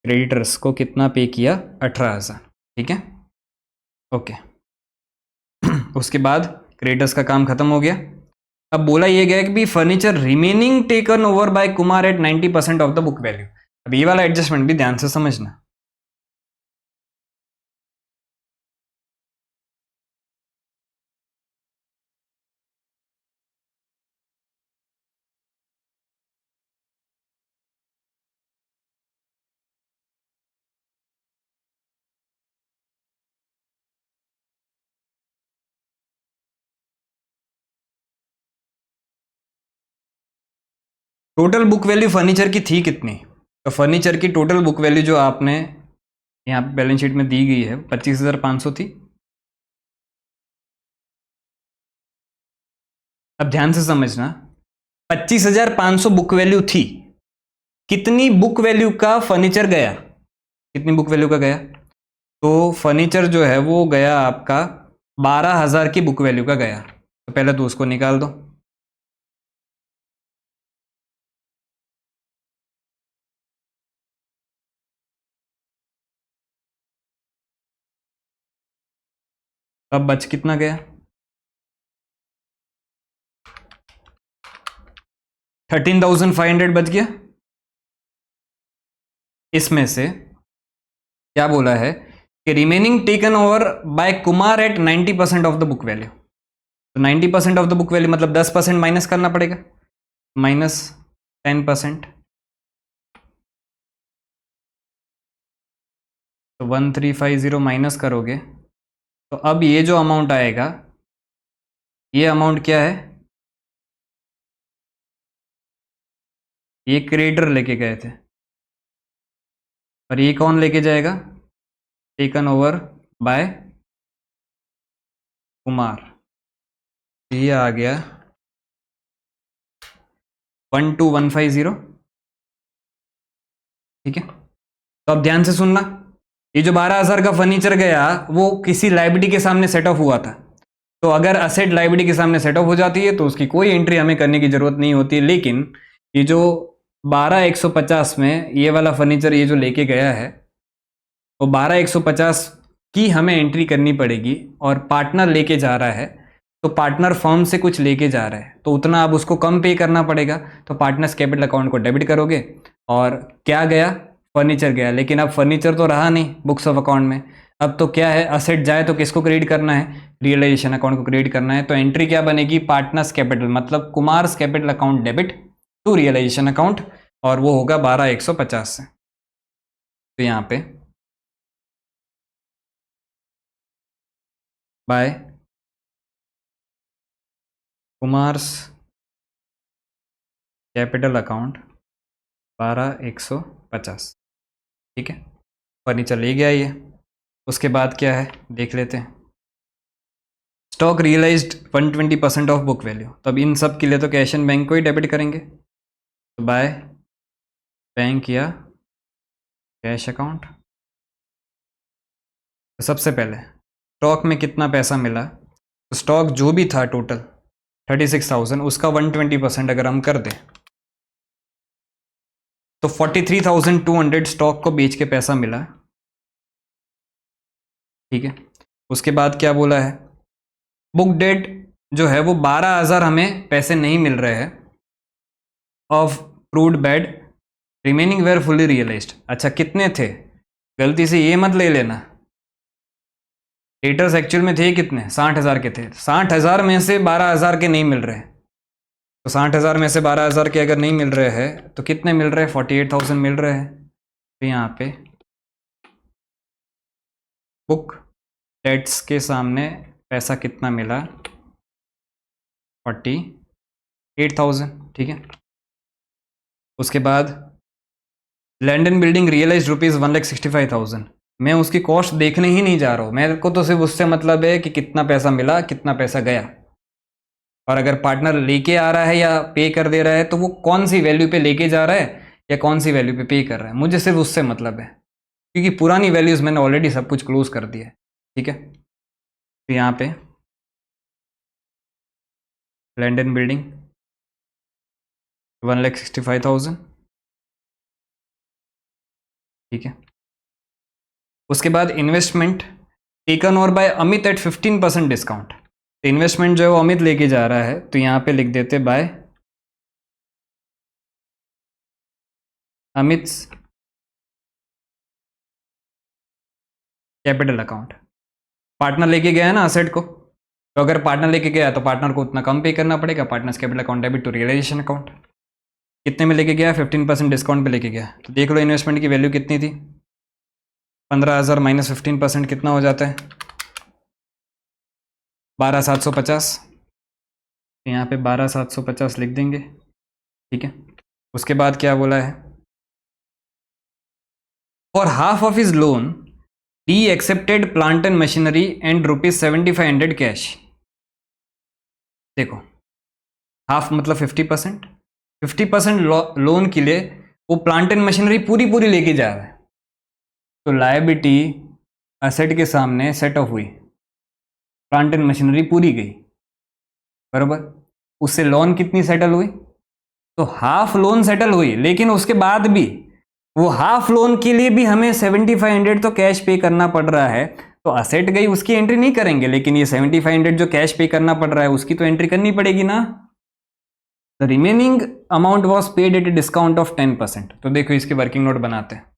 क्रेडिटर्स को कितना पे किया, 18,000। ठीक है, ओके। उसके बाद क्रेडिटर्स का काम खत्म हो गया। अब बोला ये गया कि भी furniture remaining taken over by Kumar at 90% of the book value. अब ये वाला एडजस्टमेंट भी ध्यान से समझना। टोटल बुक वैल्यू फर्नीचर की थी कितनी? तो फर्नीचर की टोटल बुक वैल्यू जो आपने यहाँ बैलेंस शीट में दी गई है 25,500 थी। अब ध्यान से समझना, 25,500 बुक वैल्यू थी। कितनी बुक वैल्यू का फर्नीचर गया? कितनी बुक वैल्यू का गया? तो फर्नीचर जो है वो गया आपका 12,000 की बुक वैल्यू का गया। तो पहले तो उसको निकाल दो। अब बच कितना गया? 13,500 बच गया। इसमें से क्या बोला है कि remaining taken over by Kumar at 90% of the book value. तो 90% ऑफ द बुक वैल्यू मतलब 10% माइनस करना पड़ेगा, -10%। तो 1350 माइनस करोगे तो अब ये जो अमाउंट आएगा, ये अमाउंट क्या है? ये क्रेडिटर लेके गए थे और ये कौन लेके जाएगा? Taken over by Kumar. ये आ गया 12,150। ठीक है, तो अब ध्यान से सुनना। ये जो 12,000 का फर्नीचर गया वो किसी लाइबिलिटी के सामने सेट ऑफ हुआ था। तो अगर असेट लाइबिलिटी के सामने सेट ऑफ हो जाती है तो उसकी कोई एंट्री हमें करने की जरूरत नहीं होती। लेकिन ये जो 12,150 में ये वाला फर्नीचर ये जो लेके गया है, वो 12,150 की हमें एंट्री करनी पड़ेगी। और पार्टनर लेके जा रहा है तो पार्टनर फर्म से कुछ लेके जा रहा है, तो उतना अब उसको कम पे करना पड़ेगा। तो पार्टनर्स कैपिटल अकाउंट को डेबिट करोगे और क्या गया? फर्नीचर गया। लेकिन अब फर्नीचर तो रहा नहीं बुक्स ऑफ अकाउंट में। अब तो क्या है, असेट जाए तो किसको क्रेडिट करना है? रियलाइजेशन अकाउंट को क्रेडिट करना है। तो एंट्री क्या बनेगी? पार्टनर्स कैपिटल मतलब Kumar's capital account debit to realisation account, और वो होगा 12,150 से। तो यहाँ पे बाय कुमार्स कैपिटल अकाउंट 12,150। ठीक है, फर्नीचर ले गया ये। उसके बाद क्या है देख लेते हैं। Stock realised 120% of book value. तो अब इन सब के लिए तो कैश एंड बैंक को ही डेबिट करेंगे। तो बाय बैंक या कैश अकाउंट। तो सबसे पहले स्टॉक में कितना पैसा मिला? तो स्टॉक जो भी था टोटल 36,000, उसका 120% अगर हम कर दें तो 43,200 स्टॉक को बेच के पैसा मिला। ठीक है, उसके बाद क्या बोला है? बुक डेट जो है वो 12,000 हमें पैसे नहीं मिल रहे हैं of proved bad, remaining were fully realised. अच्छा कितने थे? गलती से ये मत ले लेना, डेटर्स एक्चुअल में थे कितने? 60,000 के थे। 60,000 में से 12,000 के नहीं मिल रहे। तो 60,000 में से 12,000 के अगर नहीं मिल रहे हैं तो कितने मिल रहे हैं? 48,000 मिल रहे हैं। तो यहाँ पे बुक डेट्स के सामने पैसा कितना मिला? 48,000। ठीक है, उसके बाद लैंड एंड बिल्डिंग रियलाइज ₹1,65,000। मैं उसकी कॉस्ट देखने ही नहीं जा रहा हूँ, मेरे को तो सिर्फ उससे मतलब है कि कितना पैसा मिला कितना पैसा गया। और अगर पार्टनर लेके आ रहा है या पे कर दे रहा है तो वो कौन सी वैल्यू पे लेके जा रहा है या कौन सी वैल्यू पे कर रहा है, मुझे सिर्फ उससे मतलब है। क्योंकि पुरानी वैल्यूज मैंने ऑलरेडी सब कुछ क्लोज कर दिया है। ठीक है, तो यहाँ पे लैंड एंड बिल्डिंग 1,65,000। ठीक है, उसके बाद investment taken over by Amit at 15% discount. तो इन्वेस्टमेंट जो है वो अमित लेके जा रहा है, तो यहाँ पे लिख देते by Amit capital account. Partner लेके गया है ना असेट को, तो अगर पार्टनर लेके गया तो पार्टनर को उतना कम पे करना पड़ेगा। Partners capital account debit to realisation account. कितने में लेके गया? 15% डिस्काउंट पे लेके गया। तो देख लो इन्वेस्टमेंट की वैल्यू कितनी थी, 15,000 माइनस 15% कितना हो जाता है? 12,750। यहाँ पे 12,750 लिख देंगे, ठीक है। उसके बाद क्या बोला है? For half of his loan D accepted plant and machinery and ₹7,500 cash. देखो हाफ मतलब 50%, 50% लोन के लिए वो प्लांट एंड मशीनरी पूरी पूरी लेके जा रहा है। तो लायबिलिटी असेट के सामने सेट ऑफ हुई, प्लांट एंड मशीनरी पूरी गई, बराबर। उससे लोन कितनी सेटल हुई? तो हाफ लोन सेटल हुई, लेकिन उसके बाद भी वो हाफ लोन के लिए भी हमें 7,500 तो कैश पे करना पड़ रहा है। तो असेट गई उसकी एंट्री नहीं करेंगे, लेकिन ये 7,500 जो कैश पे करना पड़ रहा है उसकी तो एंट्री करनी पड़ेगी ना। The remaining amount was paid at a discount of 10%। तो देखो इसके वर्किंग नोट बनाते हैं।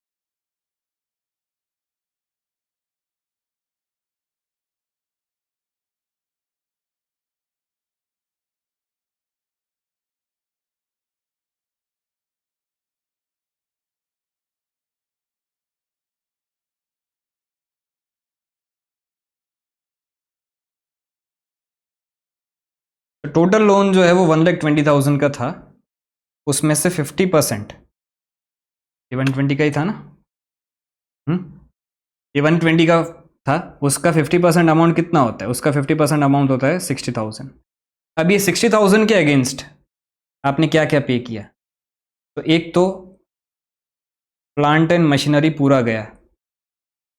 तो टोटल लोन जो है वो 1,20,000 का था, उसमें से 50%, ये 120 का ही था ना, ये 120 का था, उसका 50% अमाउंट कितना होता है? उसका 50% अमाउंट होता है 60,000। अब ये 60,000 के अगेंस्ट आपने क्या क्या पे किया? तो एक तो प्लांट एंड मशीनरी पूरा गया,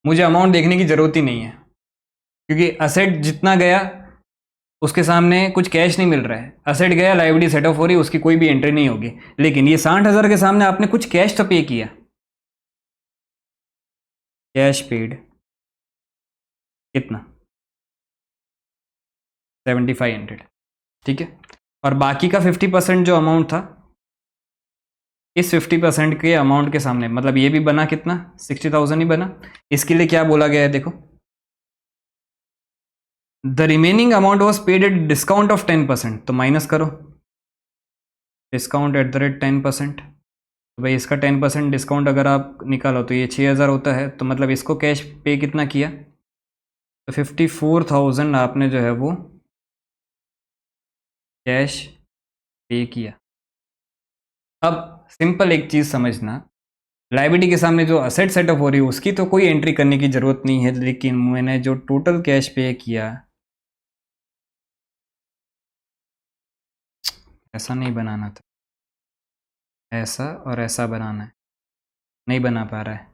मुझे अमाउंट देखने की जरूरत ही नहीं है, क्योंकि असेट जितना गया उसके सामने कुछ कैश नहीं मिल रहा है। असेट गया, लायबिलिटी सेट ऑफ हो रही है, उसकी कोई भी एंट्री नहीं होगी। लेकिन ये 60,000 के सामने आपने कुछ कैश तो पे किया, कैश पेड कितना? 7,500, ठीक है। और बाकी का 50% जो अमाउंट था, इस 50% के अमाउंट के सामने मतलब ये भी बना कितना? 60,000 ही बना। इसके लिए क्या बोला गया है देखो, the remaining amount was paid at discount of 10%। तो माइनस करो डिस्काउंट एट द रेट 10%। तो भाई इसका 10% डिस्काउंट अगर आप निकालो तो ये 6,000 होता है। तो मतलब इसको कैश पे कितना किया? तो 54,000 आपने जो है वो कैश पे किया। अब सिंपल एक चीज़ समझना, लायबिलिटी के सामने जो असेट सेटअप हो रही है उसकी तो कोई एंट्री करने की ज़रूरत नहीं है, लेकिन मैंने जो टोटल कैश पे किया, ऐसा नहीं बनाना था, ऐसा और ऐसा बनाना है, नहीं बना पा रहा है।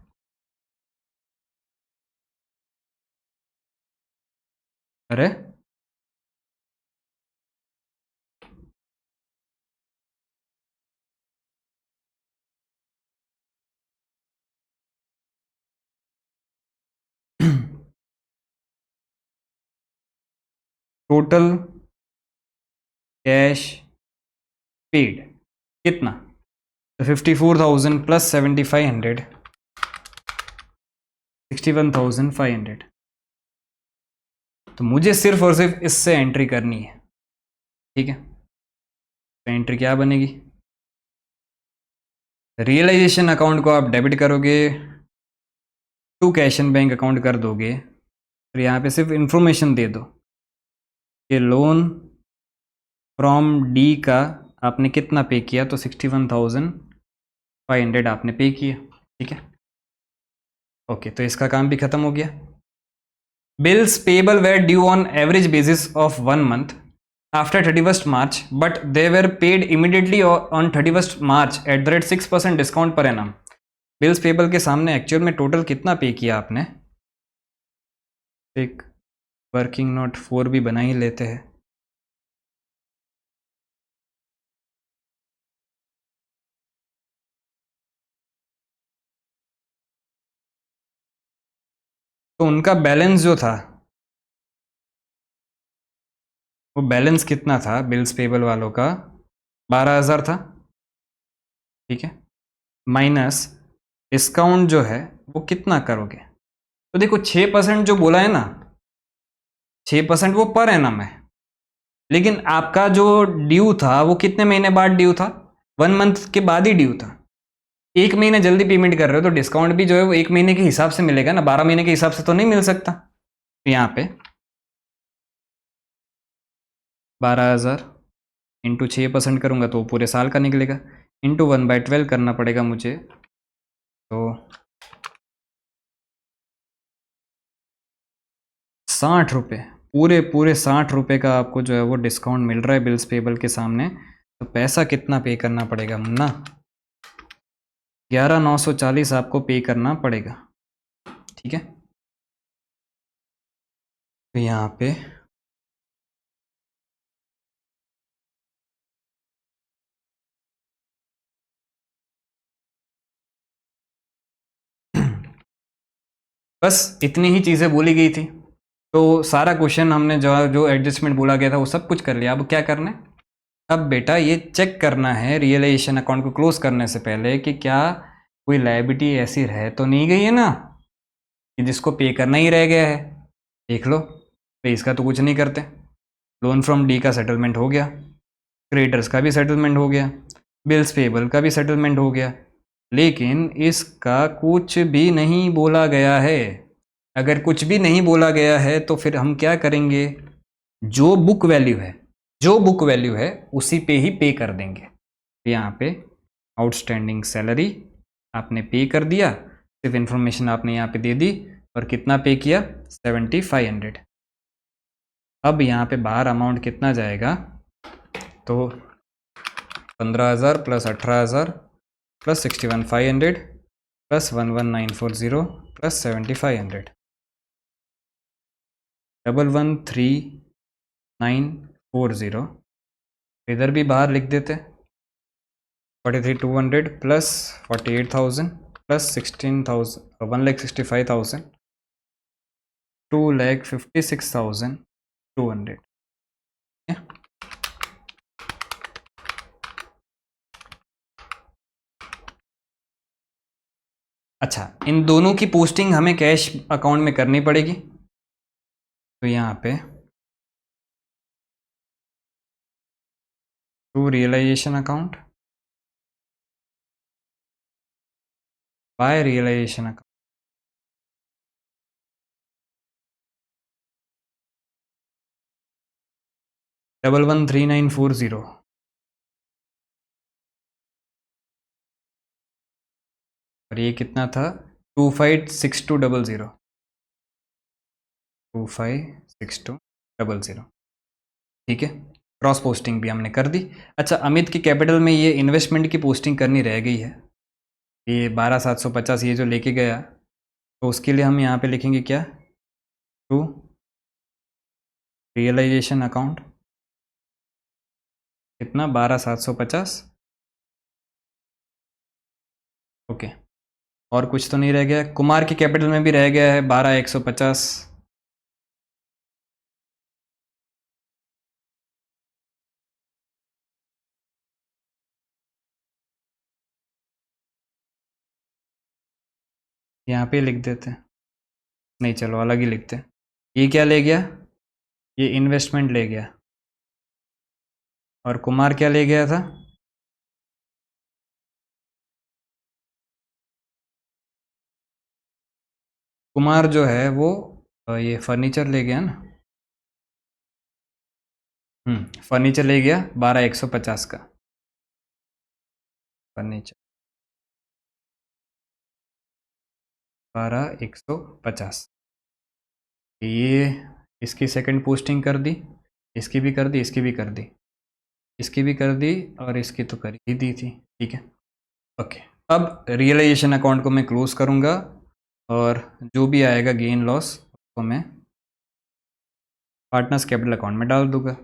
अरे टोटल कैश पेड कितना? तो 54,000 प्लस 7,500, 61,500। तो मुझे सिर्फ और सिर्फ इससे एंट्री करनी है, ठीक है। तो एंट्री क्या बनेगी? रियलाइजेशन अकाउंट को आप डेबिट करोगे, to cash and bank account कर दोगे, फिर यहाँ पे सिर्फ इंफॉर्मेशन दे दो कि लोन फ्रॉम डी का आपने कितना पे किया। तो 61,500 आपने पे किया, ठीक है। ओके, तो इसका काम भी खत्म हो गया। Bills payable were due on average basis of 1 month after 31st March, but they were paid immediately on 31st March at the rate 6% discount per annum. Bills payable के सामने एक्चुअल में टोटल कितना पे किया आपने? एक वर्किंग नोट 4 भी बना ही लेते हैं। तो उनका बैलेंस जो था वो बैलेंस कितना था बिल्स पेबल वालों का, 12,000 था, ठीक है, माइनस डिस्काउंट जो है वो कितना करोगे। तो देखो 6% जो बोला है ना, 6% वो पर एनम है, लेकिन आपका जो ड्यू था वो कितने महीने बाद ड्यू था, 1 मंथ के बाद ही ड्यू था। 1 महीने जल्दी पेमेंट कर रहे हो तो डिस्काउंट भी जो है वो 1 महीने के हिसाब से मिलेगा ना, 12 महीने के हिसाब से तो नहीं मिल सकता। तो यहाँ पे 12,000 इंटू 6% करूंगा तो वो पूरे साल का निकलेगा, इंटू 1/12 करना पड़ेगा मुझे, तो 60 रुपये, पूरे पूरे 60 रुपये का आपको जो है वो डिस्काउंट मिल रहा है बिल्स पेबल के सामने। तो पैसा कितना पे करना पड़ेगा मुन्ना, 11,940 आपको पे करना पड़ेगा, ठीक है। तो यहाँ पे बस इतनी ही चीज़ें बोली गई थी, तो सारा क्वेश्चन हमने जो जो एडजस्टमेंट बोला गया था वो सब कुछ कर लिया। अब क्या करना है, अब बेटा ये चेक करना है रियलाइजेशन अकाउंट को क्लोज करने से पहले कि क्या कोई लायबिलिटी ऐसी रह तो नहीं गई है ना कि जिसको पे करना ही रह गया है। देख लो, तो इसका तो कुछ नहीं करते, लोन फ्रॉम डी का सेटलमेंट हो गया, क्रेडिटर्स का भी सेटलमेंट हो गया, बिल्स पेबल का भी सेटलमेंट हो गया, लेकिन इसका कुछ भी नहीं बोला गया है। अगर कुछ भी नहीं बोला गया है तो फिर हम क्या करेंगे, जो बुक वैल्यू है, जो बुक वैल्यू है उसी पे ही पे कर देंगे। यहाँ पे आउटस्टैंडिंग सैलरी आपने पे कर दिया, सिर्फ इंफॉर्मेशन आपने यहाँ पे दे दी, और कितना पे किया, 7,500। अब यहाँ पे बाहर अमाउंट कितना जाएगा, तो 15,000 प्लस 18,000 प्लस 61,500 प्लस 11,940 प्लस 7,500, 11,13,940। इधर भी बाहर लिख देते, 43,200 प्लस 48,000 प्लस 16,000, 1,65,000, 2,56,200। अच्छा, इन दोनों की पोस्टिंग हमें कैश अकाउंट में करनी पड़ेगी, तो यहाँ पे to realisation account by realisation account, 11,3940, और ये कितना था, 256200, 256200, ठीक है। क्रॉस पोस्टिंग भी हमने कर दी। अच्छा, अमित की कैपिटल में ये इन्वेस्टमेंट की पोस्टिंग करनी रह गई है, ये 12,750 ये जो लेके गया, तो उसके लिए हम यहाँ पे लिखेंगे क्या, टू रियलाइजेशन अकाउंट, कितना, 12,750, ओके। और कुछ तो नहीं रह गया, कुमार की कैपिटल में भी रह गया है 12,150, यहाँ पे लिख देते हैं, नहीं चलो अलग ही लिखते हैं। ये क्या ले गया, ये इन्वेस्टमेंट ले गया, और कुमार क्या ले गया था, कुमार जो है वो ये फर्नीचर ले गया ना, फर्नीचर ले गया 12,150 का, फर्नीचर 12,150, ये इसकी सेकंड पोस्टिंग कर दी, इसकी भी कर दी, इसकी भी कर दी, इसकी भी कर दी, और इसकी तो कर ही दी थी, ठीक है, ओके। अब रियलाइजेशन अकाउंट को मैं क्लोज करूँगा, और जो भी आएगा गेन लॉस उसको मैं पार्टनर्स कैपिटल अकाउंट में डाल दूंगा।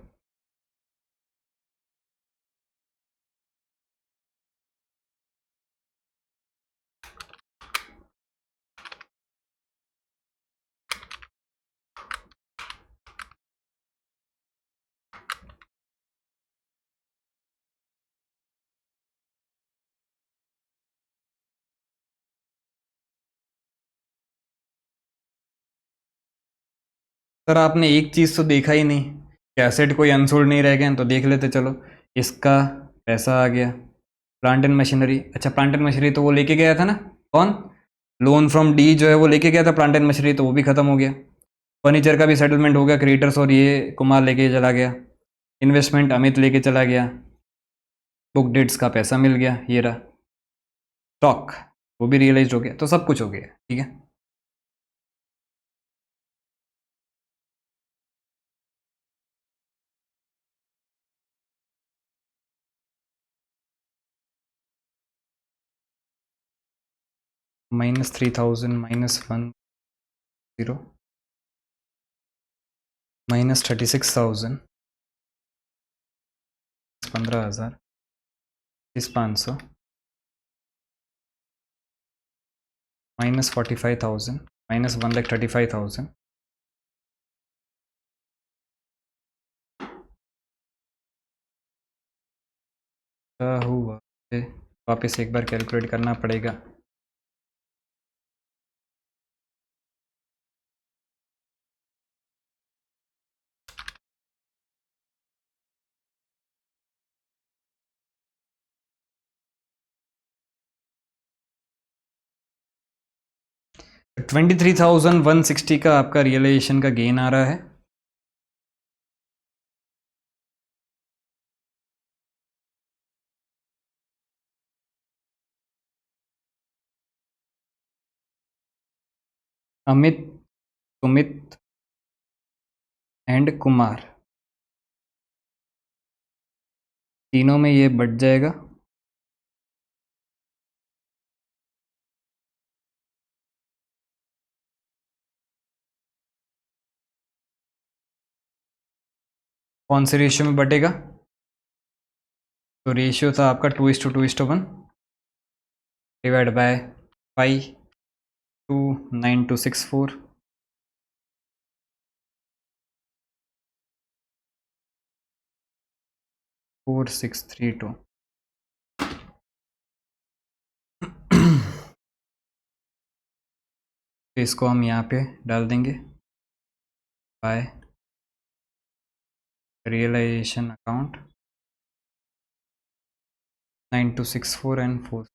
सर आपने एक चीज़ तो देखा ही नहीं कि एसेट कोई अनसोल्ड नहीं रह गए, तो देख लेते चलो। इसका पैसा आ गया, प्लांट एंड मशीनरी। अच्छा प्लांट एंड मशीनरी तो वो लेके गया था ना, कौन? लोन फ्रॉम डी जो है वो लेके गया था प्लांट एंड मशीनरी, तो वो भी खत्म हो गया। फर्नीचर का भी सेटलमेंट हो गया, क्रिएटर्स, और ये कुमार लेके चला गया। इन्वेस्टमेंट अमित लेके चला गया। बुक डेट्स का पैसा मिल गया, ये रहा। स्टॉक वो भी रियलाइज हो गया, तो सब कुछ हो गया, ठीक है। -3000 -10 -36,000 15,000 500 -45,000 -1,35,000। क्या हुआ? वापस एक बार कैलकुलेट करना पड़ेगा। $23,160 का आपका रियलाइजेशन का गेन आ रहा है। अमित, सुमित एंड कुमार, तीनों में ये बढ़ जाएगा। कौन से रेशियो में बटेगा? तो रेशियो था आपका 2:2:1 डिवाइड बाय 5,29264। 4632। तो इसको हम यहाँ पे डाल देंगे बाय रियलाइजेशन अकाउंट 9264 एंड 4।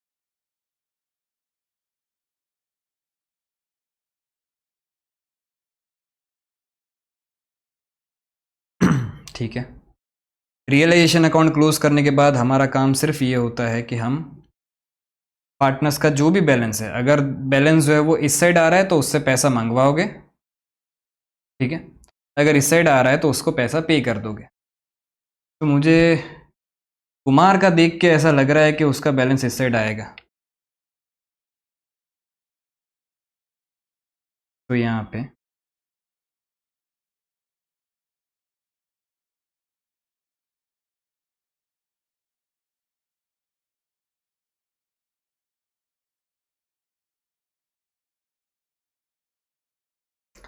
ठीक है। रियलाइजेशन अकाउंट क्लोज करने के बाद हमारा काम सिर्फ ये होता है कि हम पार्टनर्स का जो भी बैलेंस है, अगर बैलेंस जो है वो इस साइड आ रहा है तो उससे पैसा मंगवाओगे, ठीक है। अगर इस साइड आ रहा है तो उसको पैसा पे कर दोगे। तो मुझे कुमार का देख के ऐसा लग रहा है कि उसका बैलेंस इस साइड आएगा। तो यहाँ पे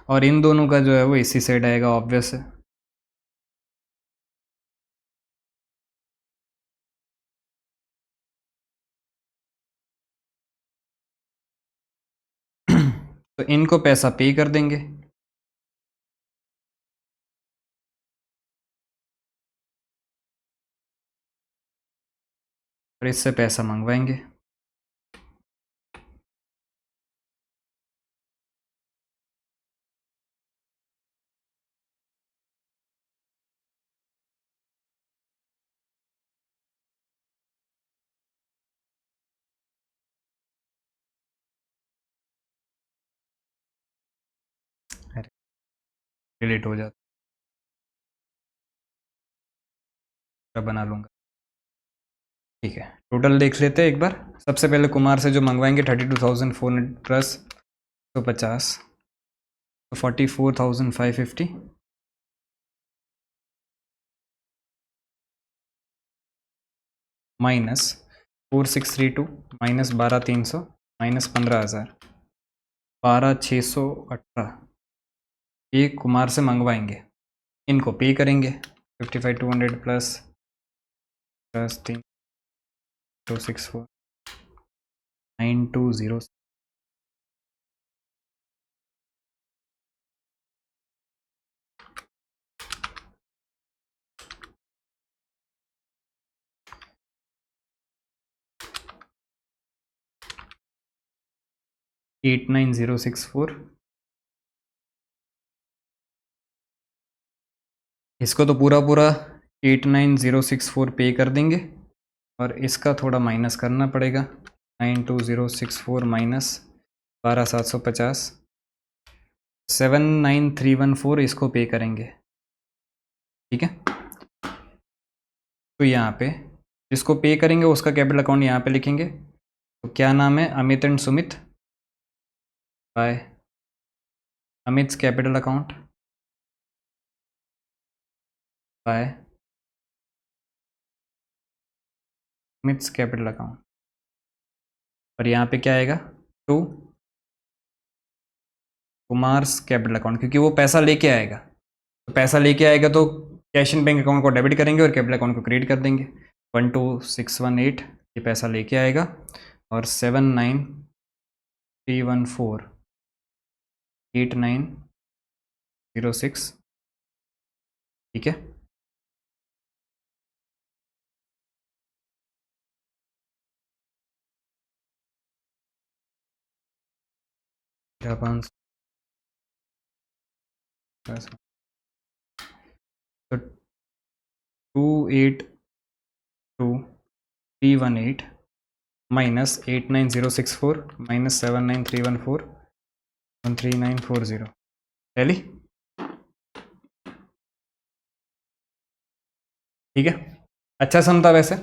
और इन दोनों का जो है वो इसी साइड आएगा, ऑब्वियस है। तो इनको पैसा पे कर देंगे, और इससे पैसा मंगवाएंगे। अरे डिलीट हो जाता, बना लूंगा। ठीक है, टोटल देख लेते हैं एक बार। सबसे पहले कुमार से जो मंगवाएंगे 32,400 प्लस 150, तो 44,550 माइनस 4632 माइनस 12,300 माइनस 15,000 12,618 ये कुमार से मंगवाएंगे। इनको पे करेंगे 55,200 प्लस 3,264 920। 89064, इसको तो पूरा पूरा 89064 पे कर देंगे और इसका थोड़ा माइनस करना पड़ेगा। 92064 माइनस 12750, 79314 इसको पे करेंगे। ठीक है, तो यहाँ पे जिसको पे करेंगे उसका कैपिटल अकाउंट यहाँ पे लिखेंगे। तो क्या नाम है? Amit and Sumit by Amit's capital account by Amit's capital account. और यहाँ पे क्या आएगा? टू कुमार्स कैपिटल अकाउंट, क्योंकि वो पैसा लेके आएगा। तो पैसा लेके आएगा तो कैश इन बैंक अकाउंट को डेबिट करेंगे और कैपिटल अकाउंट को क्रेडिट कर देंगे। 12618 ये पैसा लेके आएगा और 79314 8906। ठीक है, जापान। तो 282318 माइनस 89064 माइनस 79314 13940 पहली। ठीक है, अच्छा सम था वैसे।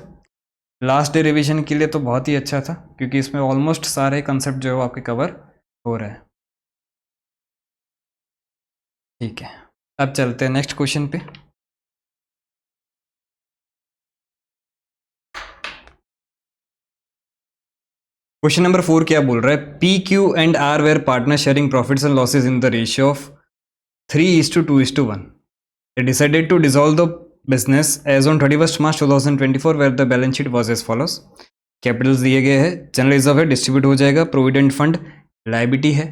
लास्ट डे रिवीजन के लिए तो बहुत ही अच्छा था, क्योंकि इसमें ऑलमोस्ट सारे कंसेप्ट जो है वो आपके कवर हो रहे हैं। ठीक है, अब चलते हैं नेक्स्ट क्वेश्चन पे। क्वेश्चन नंबर 4 क्या बोल रहा है? P Q and R were partners sharing profits and losses in the ratio of 3:2:1. They decided to dissolve the business as on 31st March 2024, where the balance sheet was as follows. Capitals दिए गए हैं, जनरल रिजर्व है, डिस्ट्रीब्यूट हो जाएगा, प्रोविडेंट फंड लाइबिलिटी है,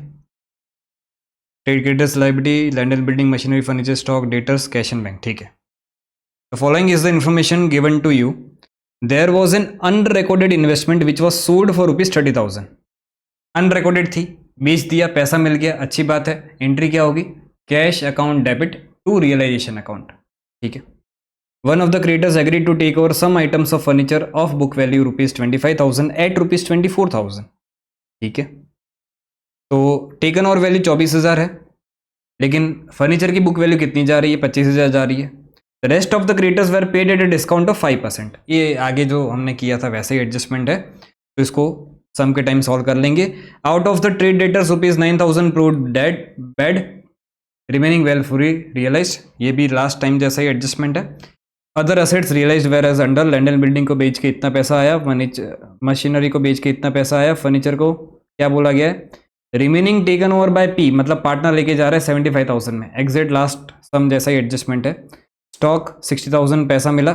trade creditors liability, land and building machinery furniture stock debtors cash and bank. ठीक है, the following is the information given to you. There was an unrecorded investment which was sold for ₹30,000। Unrecorded थी, बेच दिया, पैसा मिल गया, अच्छी बात है। एंट्री क्या होगी? Cash account debit to realisation account. ठीक है, one of the creditors agreed to take over some items of furniture of book value ₹25,000 at ₹24,000। ठीक है, तो टेकन ओवर वैल्यू 24,000 है, लेकिन फर्नीचर की बुक वैल्यू कितनी जा रही है? 25,000 जा रही है। The rest of the creditors were paid at a discount of 5%। ये आगे जो हमने किया था वैसे ही एडजस्टमेंट है, तो इसको सम के टाइम सॉल्व कर लेंगे। Out of the trade debtors ₹9,000 proved dead bad, remaining well fully realise. ये भी लास्ट टाइम जैसा ही एडजस्टमेंट है। Other assets realise were as under, land and building को बेच के इतना पैसा आया, मशीनरी को बेच के इतना पैसा आया, फर्नीचर को क्या बोला गया है? Remaining taken over by P, मतलब पार्टनर लेके जा रहा है 75,000 में, एग्जैक्ट लास्ट सम जैसा ही एडजस्टमेंट है। स्टॉक 60,000 पैसा मिला।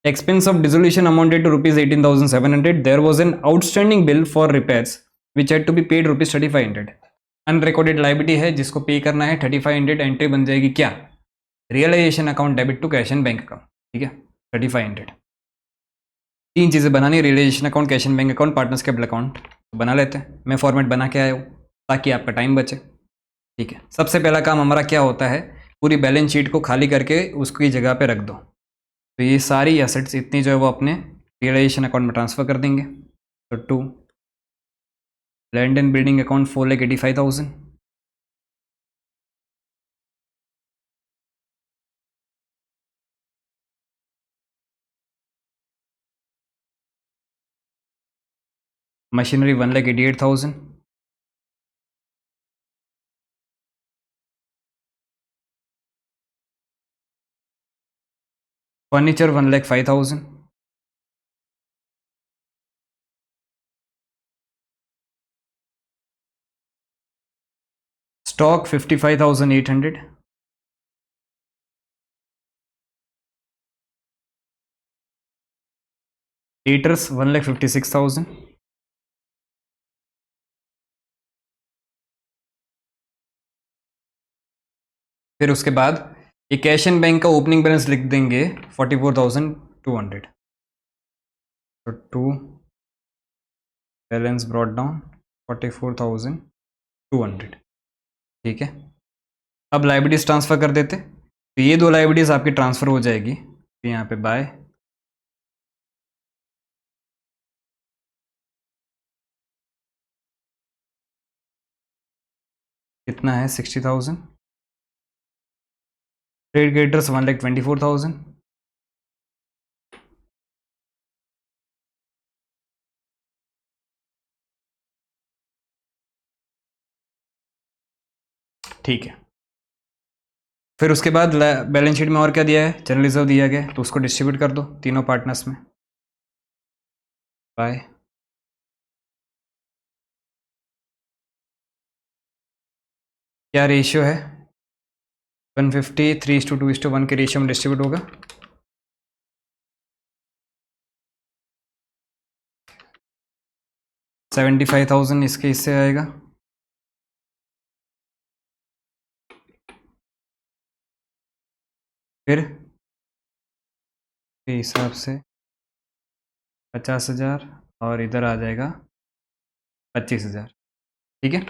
Expense of dissolution amounted to ₹18,700। There was an outstanding bill for repairs which had to be paid ₹3500। Unrecorded liability है जिसको पे करना है 3500। एंट्री बन जाएगी क्या? Realisation account debit to cash and bank account. ठीक है, 3500। तीन चीज़ें बनानी, realisation account, cash and bank account, partners capital account. तो बना लेते हैं, मैं फॉर्मेट बना के आया हूँ ताकि आपका टाइम बचे। ठीक है, सबसे पहला काम हमारा क्या होता है? पूरी बैलेंस शीट को खाली करके उसकी जगह पे रख दो। तो ये सारी एसेट्स इतनी जो है वो अपने रियलाइजेशन अकाउंट में ट्रांसफ़र कर देंगे। तो to land and building account 4,85,000। Machinery 1,88,000। Furniture 1,05,000। Stock 55,800। Debtors 1,56,000। फिर उसके बाद ये कैश एंड बैंक का ओपनिंग बैलेंस लिख देंगे 44,200। तो टू बैलेंस ब्रॉट डाउन 44,000। 200, ठीक है। अब लाइबिलिटीज ट्रांसफ़र कर देते, तो ये दो लाइबिलिटीज आपकी ट्रांसफ़र हो जाएगी, तो यहाँ पे बाय कितना है 60,000, ट्रेड क्रेडिटर्स 1,24,000, ठीक है। फिर उसके बाद बैलेंस शीट में और क्या दिया है, जनरल रिजर्व दिया गया है, तो उसको डिस्ट्रीब्यूट कर दो तीनों पार्टनर्स में, बाय क्या रेशियो है 150 3:2:1 के रेशियो में डिस्ट्रीब्यूट होगा, 75,000 इसके हिस्से आएगा, फिर के हिसाब से 50,000 और इधर आ जाएगा 25,000, ठीक है।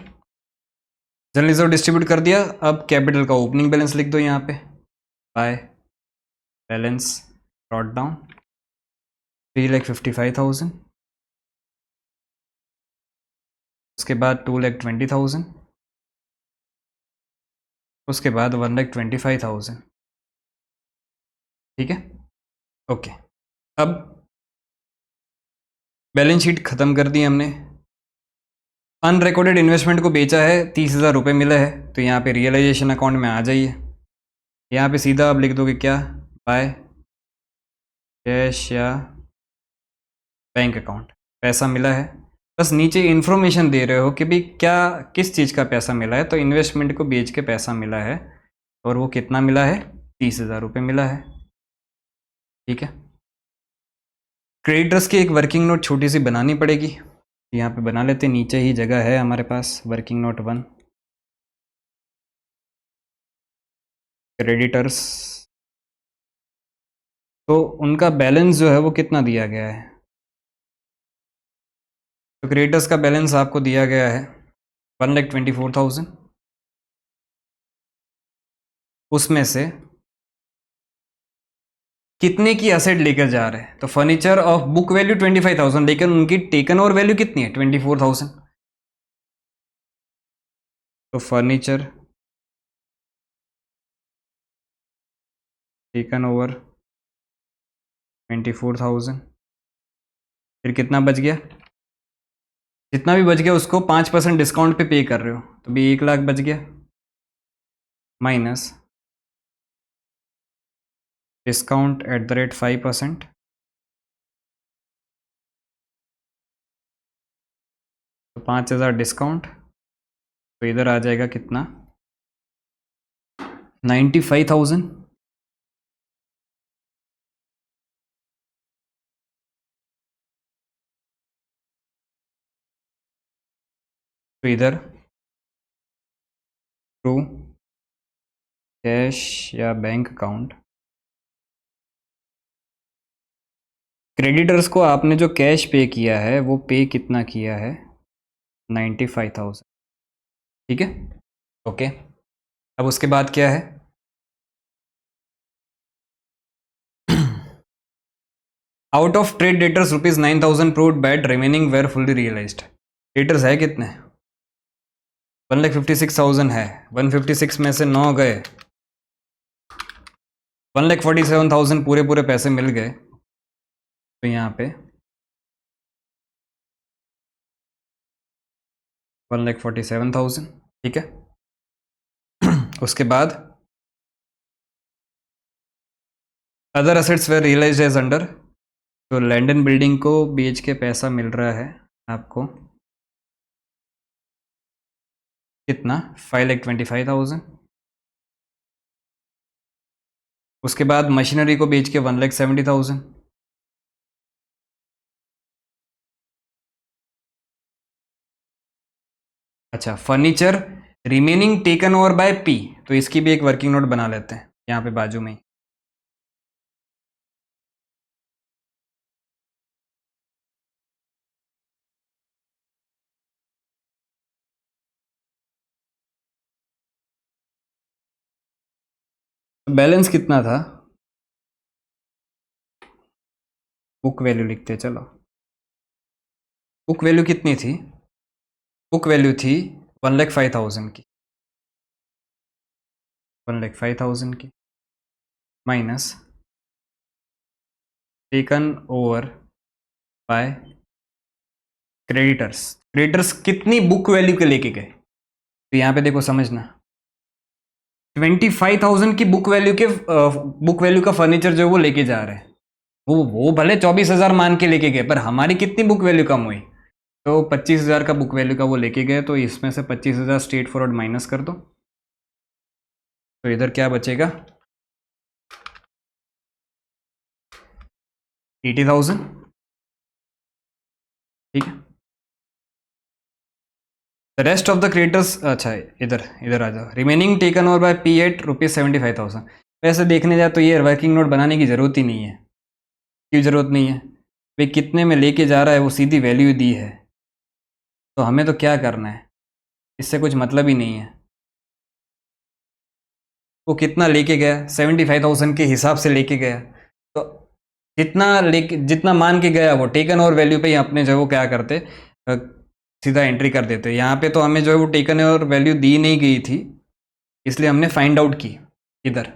जनरल रिजर्व डिस्ट्रीब्यूट कर दिया, अब कैपिटल का ओपनिंग बैलेंस लिख दो यहाँ पे, बाय बैलेंस ब्रॉट डाउन 3,55,000, उसके बाद 2,20,000, उसके बाद 1,25,000, ठीक है, ओके। अब बैलेंस शीट खत्म कर दी हमने, अनरिकॉर्डेड इन्वेस्टमेंट को बेचा है, 30,000 रुपये मिले हैं, तो यहाँ पे रियलाइजेशन अकाउंट में आ जाइए, यहाँ पे सीधा आप लिख दोगे क्या, बाय कैश या बैंक अकाउंट, पैसा मिला है, बस नीचे इन्फॉर्मेशन दे रहे हो कि भाई क्या किस चीज़ का पैसा मिला है, तो इन्वेस्टमेंट को बेच के पैसा मिला है, और वो कितना मिला है 30,000 रुपये मिला है, ठीक है। क्रेडिटर्स की एक वर्किंग नोट छोटी सी बनानी पड़ेगी, यहाँ पे बना लेते, नीचे ही जगह है हमारे पास, वर्किंग नोट 1 क्रेडिटर्स, तो उनका बैलेंस जो है वो कितना दिया गया है, तो क्रेडिटर्स का बैलेंस आपको दिया गया है 1,24,000, उसमें से कितने की एसेट लेकर जा रहे हैं, तो फर्नीचर ऑफ बुक वैल्यू 25,000, लेकिन उनकी टेकन ओवर वैल्यू कितनी है 24,000, तो फर्नीचर टेकन ओवर 24,000, फिर कितना बच गया, जितना भी बच गया उसको 5% डिस्काउंट पे कर रहे हो, तो भी 1,00,000 बच गया, minus discount at the rate 5%, तो 5,000 डिस्काउंट, तो इधर आ जाएगा कितना 95,000, तो इधर ट्रू कैश या बैंक अकाउंट, क्रेडिटर्स को आपने जो कैश पे किया है वो पे कितना किया है 95,000, ठीक है, ओके। अब उसके बाद क्या है out of trade debtors ₹9,000 proved bad, remaining were fully realised, debtors है कितने 1,56,000 है, 156 में से 9 गए, 1,47,000 पूरे पूरे पैसे मिल गए, तो यहाँ पे 1,47,000, ठीक है। उसके बाद other assets were realised as under, तो लैंड एंड बिल्डिंग को बेच के पैसा मिल रहा है आपको कितना 5,25,000, उसके बाद मशीनरी को बेच के 1,70,000, अच्छा furniture remaining taken over by P, तो इसकी भी एक वर्किंग नोट बना लेते हैं यहाँ पे बाजू में ही, बैलेंस कितना था, बुक वैल्यू लिखते हैं चलो। बुक वैल्यू कितनी थी, बुक वैल्यू थी 1,05,000 की, 1,05,000 की minus taken over by creditors. Creditors कितनी बुक वैल्यू के लेके गए, तो यहाँ पे देखो समझना, 25,000 की बुक वैल्यू का फर्नीचर जो है वो लेके जा रहे हैं। वो भले 24,000 मान के लेके गए, पर हमारी कितनी बुक वैल्यू कम हुई, तो 25,000 का बुक वैल्यू का वो लेके गए, तो इसमें से 25,000 स्ट्रेट फॉरवर्ड माइनस कर दो, तो इधर क्या बचेगा 80,000। ठीक है, the rest of the creditors, अच्छा इधर इधर आ जाओ, remaining taken over by P at ₹75,000। वैसे देखने जाए तो ये वर्किंग नोट बनाने की ज़रूरत ही नहीं है। क्यों ज़रूरत नहीं है, भाई कितने में लेके जा रहा है वो सीधी वैल्यू दी है, तो हमें तो क्या करना है, इससे कुछ मतलब ही नहीं है। वो कितना लेके गया, 75,000 के हिसाब से लेके गया, तो जितना मान के गया वो टेकन ओवर वैल्यू पे ही अपने जो है वो क्या करते, सीधा एंट्री कर देते। यहाँ पे तो हमें जो है वो टेकन ओवर वैल्यू दी नहीं गई थी, इसलिए हमने फाइंड आउट की। इधर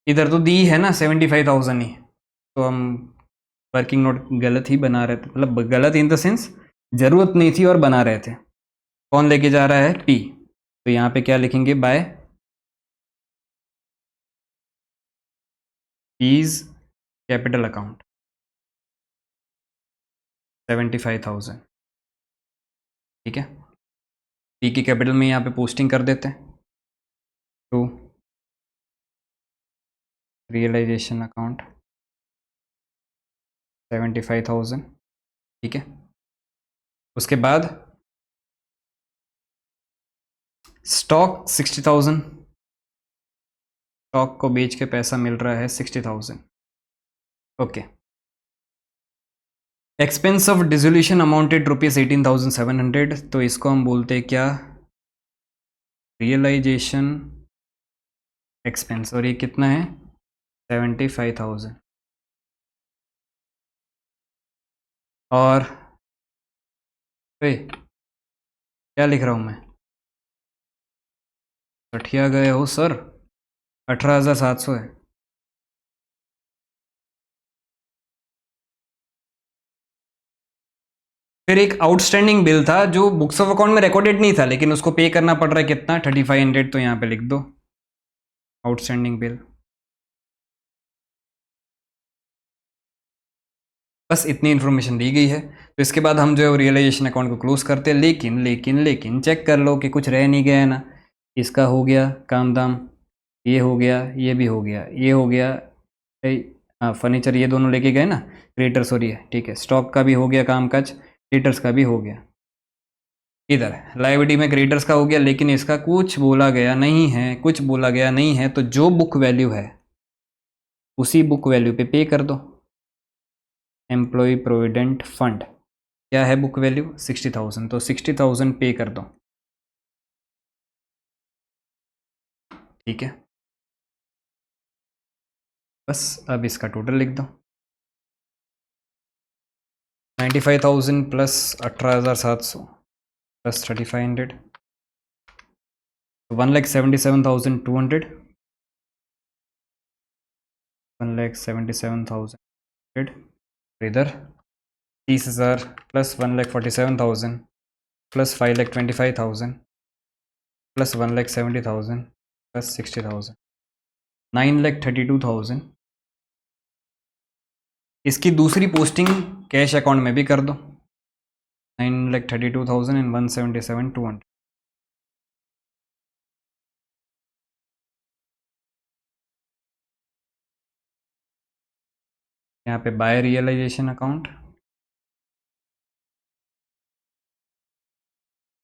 इधर तो दी है ना 75,000 ही, तो हम वर्किंग नोट गलत ही बना रहे थे, मतलब गलत इन द सेंस ज़रूरत नहीं थी और बना रहे थे। कौन लेके जा रहा है, पी, तो यहाँ पे क्या लिखेंगे, बाय पीज कैपिटल अकाउंट 75,000। ठीक है, पी की कैपिटल में यहाँ पे पोस्टिंग कर देते हैं, तो रियलाइजेशन अकाउंट 75,000। ठीक है, उसके बाद स्टॉक 60,000, स्टॉक को बेच के पैसा मिल रहा है 60,000। Okay, expense of dissolution amounted ₹18,700, तो इसको हम बोलते हैं क्या, रियलाइजेशन एक्सपेंस, और ये कितना है 75,000। और क्या लिख रहा हूँ मैं, सठिया गए हो सर, 18,700 है। फिर एक आउटस्टैंडिंग बिल था जो बुक्स ऑफ अकाउंट में रिकॉर्डेड नहीं था, लेकिन उसको पे करना पड़ रहा है कितना, 3,500, तो यहाँ पे लिख दो आउटस्टैंडिंग बिल। बस इतनी इन्फॉर्मेशन दी गई है, तो इसके बाद हम जो है रियलाइजेशन अकाउंट को क्लोज करते हैं। लेकिन चेक कर लो कि कुछ रह नहीं गया है ना, इसका हो गया काम दाम, ये हो गया, ये भी हो गया, ये हो गया, हाँ फर्नीचर ये दोनों लेके गए ना, क्रेडिटर्स और ये, ठीक है, स्टॉक का भी हो गया काम काज, क्रेडिटर्स का भी हो गया। इधर लायबिलिटी में क्रेडिटर्स का हो गया, लेकिन इसका कुछ बोला गया नहीं है, कुछ बोला गया नहीं है, तो जो बुक वैल्यू है उसी बुक वैल्यू पे पे कर दो। एम्प्लॉय प्रोविडेंट फंड क्या है बुक वैल्यू 60,000, तो 60,000 पे कर दो। ठीक है, बस अब इसका टोटल लिख दो, 95,000 प्लस 18,700 प्लस 3,500, 1,77,200, 1,77,200, इधर 30,000 प्लस 1,47,000 प्लस 5,25,000 प्लस 1,70,000 प्लस 60,000, 9,32,000। इसकी दूसरी पोस्टिंग कैश अकाउंट में भी कर दो, 9,32,000 एंड 1,77,200। यहाँ पे बाय रियलाइजेशन अकाउंट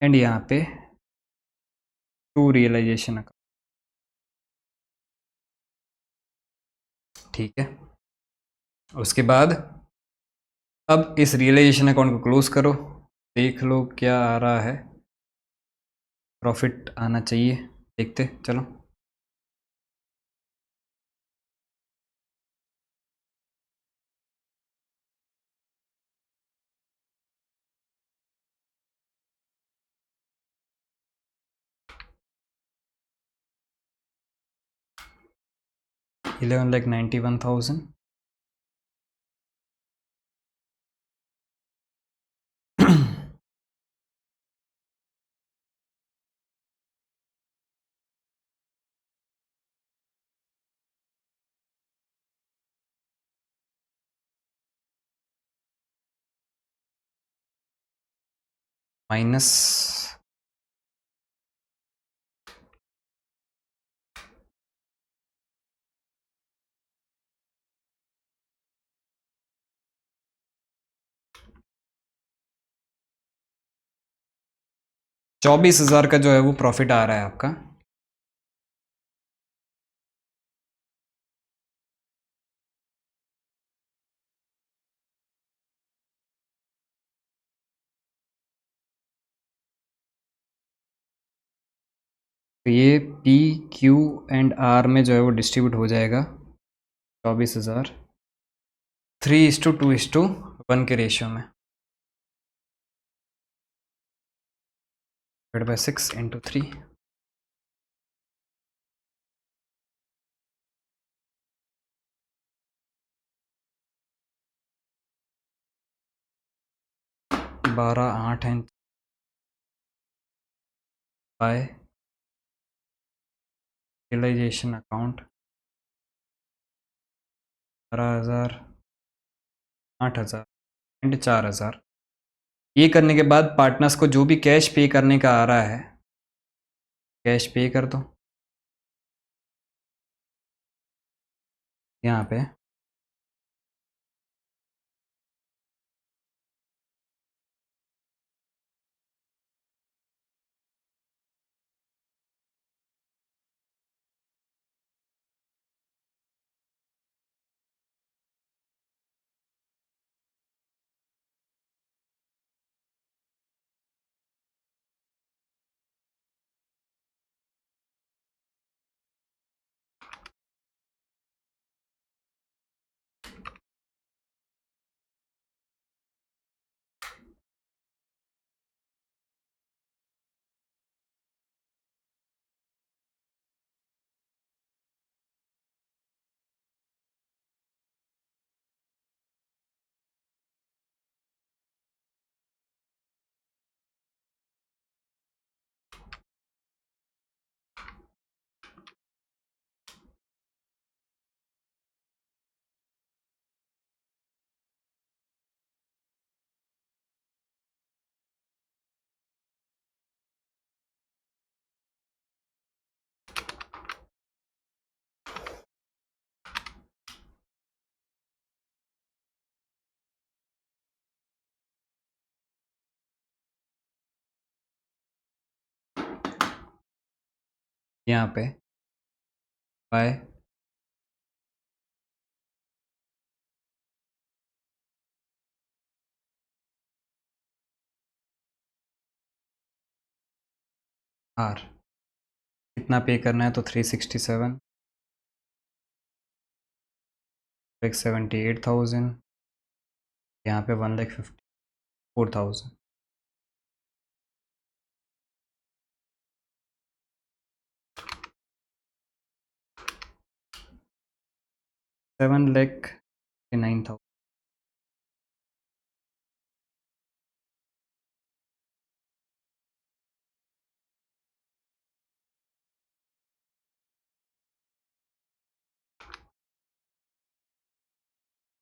एंड यहाँ पे टू रियलाइजेशन अकाउंट। ठीक है, उसके बाद अब इस रियलाइजेशन अकाउंट को क्लोज करो, देख लो क्या आ रहा है, प्रॉफिट आना चाहिए, देखते चलो। 11,91,000 माइनस 24,000 का जो है वो प्रॉफिट आ रहा है आपका। तो ये पी क्यू एंड आर में जो है वो डिस्ट्रीब्यूट हो जाएगा 24,000 3:2:1 के रेशियो में, डिवाइड बाय 6 इंटू 3। बारह 8 है बाय रियलाइजेशन अकाउंट 12,000 8,000 एंड 4,000। ये करने के बाद पार्टनर्स को जो भी कैश पे करने का आ रहा है कैश पे कर दो यहाँ पे। यहाँ पे बाय आर कितना पे करना है तो 367 178,000 यहाँ पे 1,54,000। $7,09,000।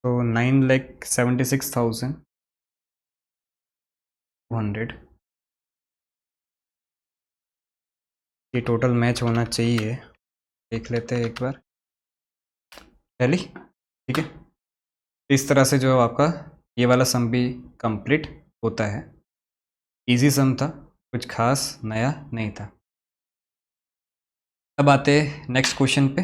तो 9,76,200 ये टोटल मैच होना चाहिए। देख लेते हैं एक बार पहले, ठीक है। इस तरह से जो आपका ये वाला सम भी कंप्लीट होता है। इजी सम था, कुछ खास नया नहीं था। अब आते हैं नेक्स्ट क्वेश्चन पे।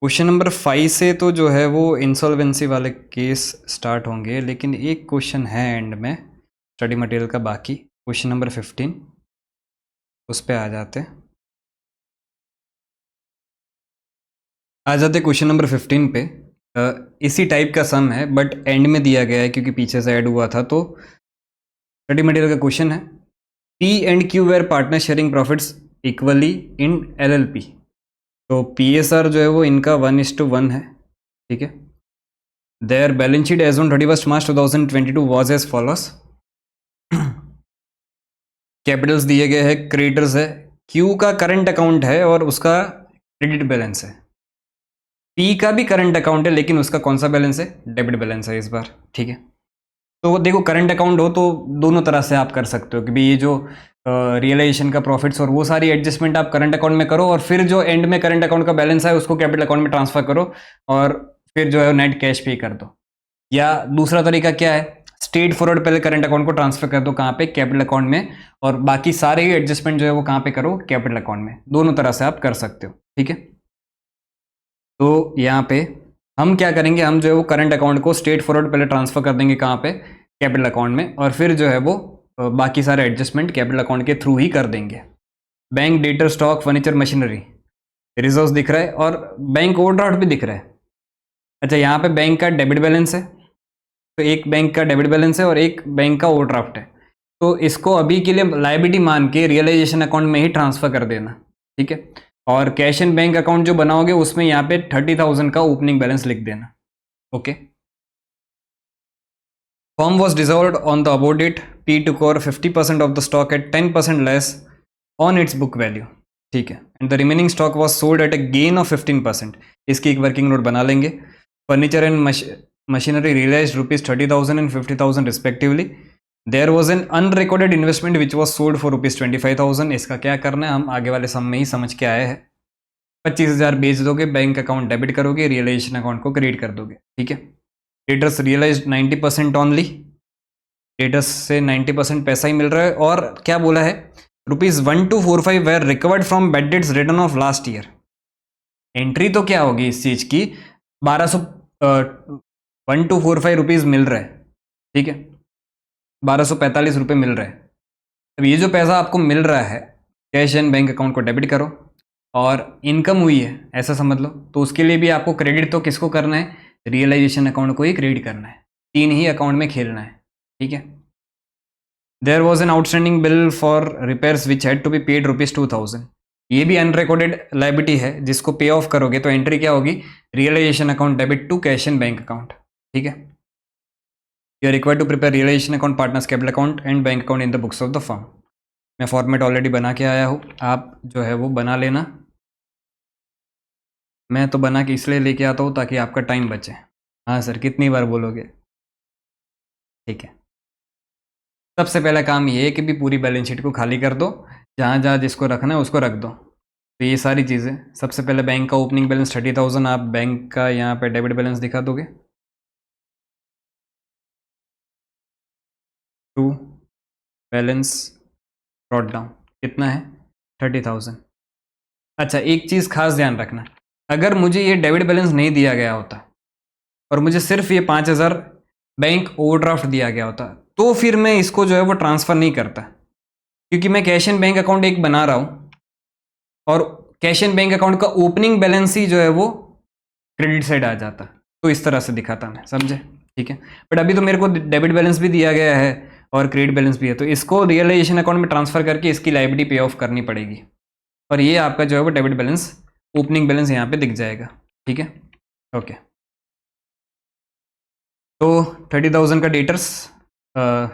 क्वेश्चन नंबर 5 से तो जो है वो इंसॉल्वेंसी वाले केस स्टार्ट होंगे, लेकिन एक क्वेश्चन है एंड में स्टडी मटेरियल का बाकी, क्वेश्चन नंबर 15, उस पे आ जाते क्वेश्चन नंबर 15 पे। इसी टाइप का सम है बट एंड में दिया गया है क्योंकि पीछे से ऐड हुआ था। तो स्टडी मटेरियल का क्वेश्चन है, P and Q were partners sharing profits equally in LLP। तो PSR जो है वो इनका 1:1 है, ठीक है। Their balance sheet as on 31 March 2022 was as follows. Capitals दिए गए हैं, क्रेडिटर्स है, क्यू का करंट अकाउंट है और उसका क्रेडिट बैलेंस है। पी का भी करंट अकाउंट है लेकिन उसका कौन सा बैलेंस है, डेबिट बैलेंस है इस बार, ठीक है। तो देखो करंट अकाउंट हो तो दोनों तरह से आप कर सकते हो कि भाई ये जो रियलाइजेशन का प्रॉफिट्स और वो सारी एडजस्टमेंट आप करंट अकाउंट में करो और फिर जो एंड में करंट अकाउंट का बैलेंस है उसको कैपिटल अकाउंट में ट्रांसफर करो और फिर जो है नेट कैश पे कर दो। या दूसरा तरीका क्या है, स्ट्रेट फॉरवर्ड पहले करंट अकाउंट को ट्रांसफर कर दो कहाँ पे, कैपिटल अकाउंट में, और बाकी सारे ही एडजस्टमेंट जो है वो कहाँ पे करो, कैपिटल अकाउंट में। दोनों तरह से आप कर सकते हो, ठीक है। तो यहाँ पे हम क्या करेंगे, हम जो है वो करंट अकाउंट को स्ट्रेट फॉरवर्ड पहले ट्रांसफर कर देंगे कहाँ पे, कैपिटल अकाउंट में, और फिर जो है वो बाकी सारे एडजस्टमेंट कैपिटल अकाउंट के थ्रू ही कर देंगे। Bank debtor stock furniture machinery reserve दिख रहा है और बैंक ओवरड्राफ्ट भी दिख रहा है। अच्छा, यहाँ पे बैंक का डेबिट बैलेंस है, तो एक बैंक का डेबिट बैलेंस है और एक बैंक का ओवरड्राफ्ट है। तो इसको अभी के लिए लायबिलिटी मान के रियलाइजेशन अकाउंट में ही ट्रांसफर कर देना, ठीक है। और कैश एंड बैंक अकाउंट जो बनाओगे उसमें यहाँ पे 30,000 का ओपनिंग बैलेंस लिख देना, okay. Firm was dissolved on the above date, P took over 50% of the stock at 10% less on its book value, ठीक है। And the remaining stock was sold at a gain of 15%। इसकी एक वर्किंग नोट बना लेंगे। Furniture and machinery realised ₹30,000 and 50,000 respectively. There was an unrecorded investment which was sold for ₹25,000। इसका क्या करना है हम आगे वाले सम में ही समझ के आए हैं। 25,000 बेच दोगे, बैंक अकाउंट डेबिट करोगे, रियलाइजेशन अकाउंट को क्रेडिट कर दोगे, ठीक है। डेटर्स रियलाइज 90% ऑनली, डेटर्स से 90% पैसा ही मिल रहा है। और क्या बोला है, ₹1245 were recovered from bad debts written off last year. Entry तो क्या होगी इस चीज की, 1245 रुपीज मिल रहा है, ठीक है, 1245 रुपये मिल रहा है। अब ये जो पैसा आपको मिल रहा है, कैश एंड बैंक अकाउंट को डेबिट करो और इनकम हुई है ऐसा समझ लो, तो उसके लिए भी आपको क्रेडिट तो किसको करना है, रियलाइजेशन अकाउंट को ही क्रेडिट करना है। 3 ही अकाउंट में खेलना है, ठीक है। There was an outstanding bill for repairs which had to be paid ₹2,000। ये भी अनरिकॉर्डेड लाइबिलिटी है जिसको पे ऑफ करोगे तो एंट्री क्या होगी, realisation account debit to cash and bank account, ठीक है। You are required to prepare realisation account, partners capital account and bank account in the books of the firm. मैं फॉर्मेट ऑलरेडी बना के आया हूँ, आप जो है वो बना लेना। मैं तो बना के इसलिए लेके आता हूँ ताकि आपका टाइम बचे। हाँ सर, कितनी बार बोलोगे, ठीक है। सबसे पहला काम ये है कि भी पूरी बैलेंस शीट को खाली कर दो, जहाँ जहाँ जिसको रखना है उसको रख दो। तो ये सारी चीज़ें, सबसे पहले बैंक का ओपनिंग बैलेंस 30,000, आप बैंक का यहाँ पे डेबिट बैलेंस दिखा दोगे। टू बैलेंस ब्रॉट डाउन कितना है, 30,000। अच्छा, एक चीज़ खास ध्यान रखना, अगर मुझे ये डेबिट बैलेंस नहीं दिया गया होता और मुझे सिर्फ ये 5,000 बैंक ओवरड्राफ्ट दिया गया होता तो फिर मैं इसको जो है वो ट्रांसफ़र नहीं करता, क्योंकि मैं कैश एंड बैंक अकाउंट एक बना रहा हूँ और कैश एंड बैंक अकाउंट का ओपनिंग बैलेंस ही जो है वो क्रेडिट साइड आ जाता। तो इस तरह से दिखाता मैं, समझे, ठीक है। बट अभी तो मेरे को डेबिट बैलेंस भी दिया गया है और क्रेडिट बैलेंस भी है, तो इसको रियलाइजेशन अकाउंट में ट्रांसफर करके इसकी लायबिलिटी पे ऑफ करनी पड़ेगी और ये आपका जो है वो डेबिट बैलेंस, ओपनिंग बैलेंस यहाँ पे दिख जाएगा, ठीक है, ओके। तो 30,000 का डेटर्स,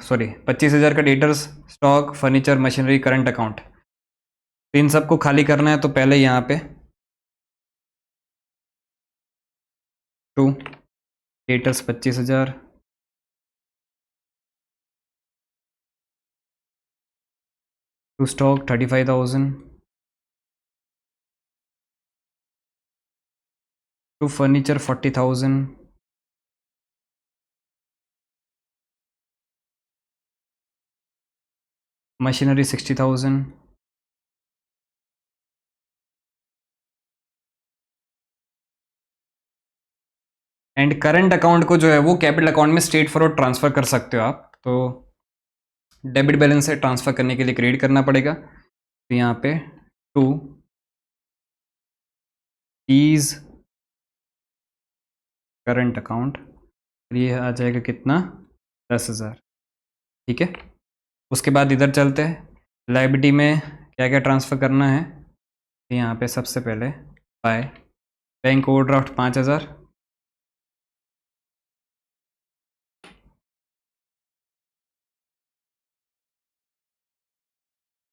सॉरी 25,000 का debtors, stock, furniture, machinery, current account, तो इन सबको खाली करना है। तो पहले यहाँ पे to debtors 25,000, to stock 35,000, to furniture 40,000, मशीनरी 60,000, एंड करंट अकाउंट को जो है वो कैपिटल अकाउंट में स्ट्रेट फॉरवर्ड ट्रांसफर कर सकते हो आप। तो डेबिट बैलेंस से ट्रांसफर करने के लिए क्रेडिट करना पड़ेगा। तो यहाँ पे टू इज करंट अकाउंट, ये आ जाएगा कितना, 10,000, ठीक है। उसके बाद इधर चलते हैं, लायबिलिटी में क्या क्या ट्रांसफ़र करना है। यहाँ पे सबसे पहले by bank overdraft 5000,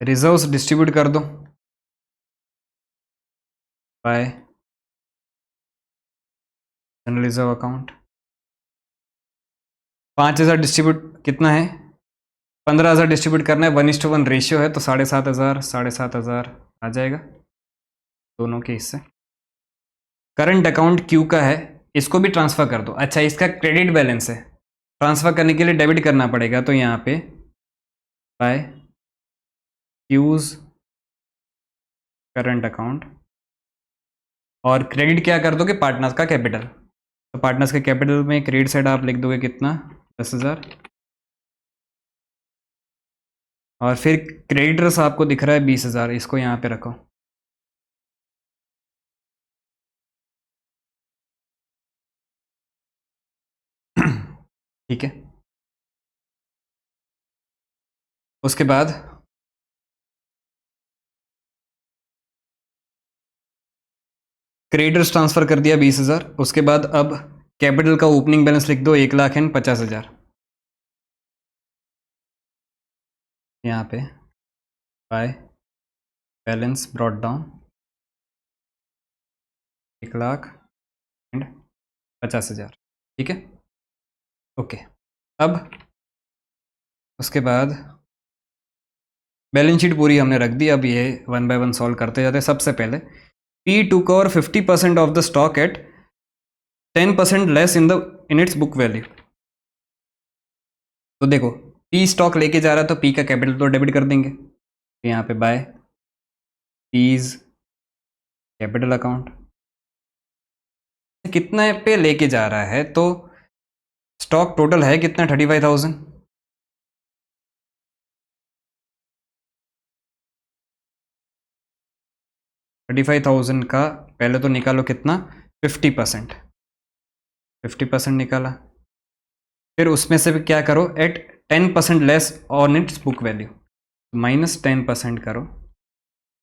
reserves distribute कर दो bye general reserve account. 5000 distribute कितना है, 15000 डिस्ट्रीब्यूट करना है, 1:1 रेशियो है तो 7500 आ जाएगा दोनों के हिस्से। करंट अकाउंट क्यू का है, इसको भी ट्रांसफ़र कर दो। अच्छा, इसका क्रेडिट बैलेंस है, ट्रांसफ़र करने के लिए डेबिट करना पड़ेगा, तो यहाँ पे बाय क्यूज करंट अकाउंट, और क्रेडिट क्या कर दोगे, पार्टनर्स का कैपिटल। तो पार्टनर्स के कैपिटल में क्रेडिट साइड आप लिख दोगे कितना, 10,000, और फिर क्रेडिटर्स आपको दिख रहा है 20,000, इसको यहाँ पे रखो। ठीक है, उसके बाद क्रेडिटर्स ट्रांसफ़र कर दिया 20,000। उसके बाद अब कैपिटल का ओपनिंग बैलेंस लिख दो 1,50,000, यहाँ पे बाय बैलेंस ब्रॉट डाउन 1,50,000। ठीक है, ओके। अब उसके बाद बैलेंस शीट पूरी हमने रख दी, अब ये 1 बाय 1 सॉल्व करते जाते। सबसे पहले P took over 50% of the stock at 10% less in its book value. तो देखो, पी स्टॉक लेके जा रहा है तो पी का कैपिटल तो डेबिट कर देंगे, तो यहाँ पे बाय पीज कैपिटल अकाउंट। कितना पे लेके जा रहा है, तो स्टॉक टोटल है कितना, 35,000। 35,000 का पहले तो निकालो कितना, 50%, 50% निकाला। फिर उसमें से भी क्या करो, at 10% less on its book value, -10% करो,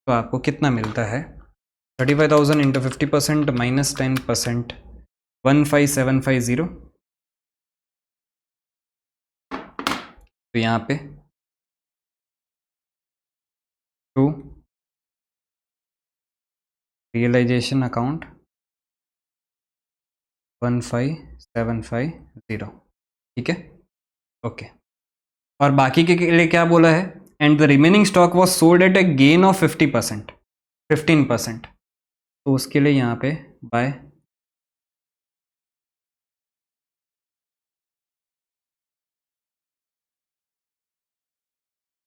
तो आपको कितना मिलता है, 35,000 इंटू 50% -10%, 15,750। तो यहाँ पे टू रियलाइजेशन अकाउंट 15,750। ठीक है, ओके। और बाकी के लिए क्या बोला है, and the remaining stock was sold at a gain of 50%, 15%। तो उसके लिए यहाँ पे बाय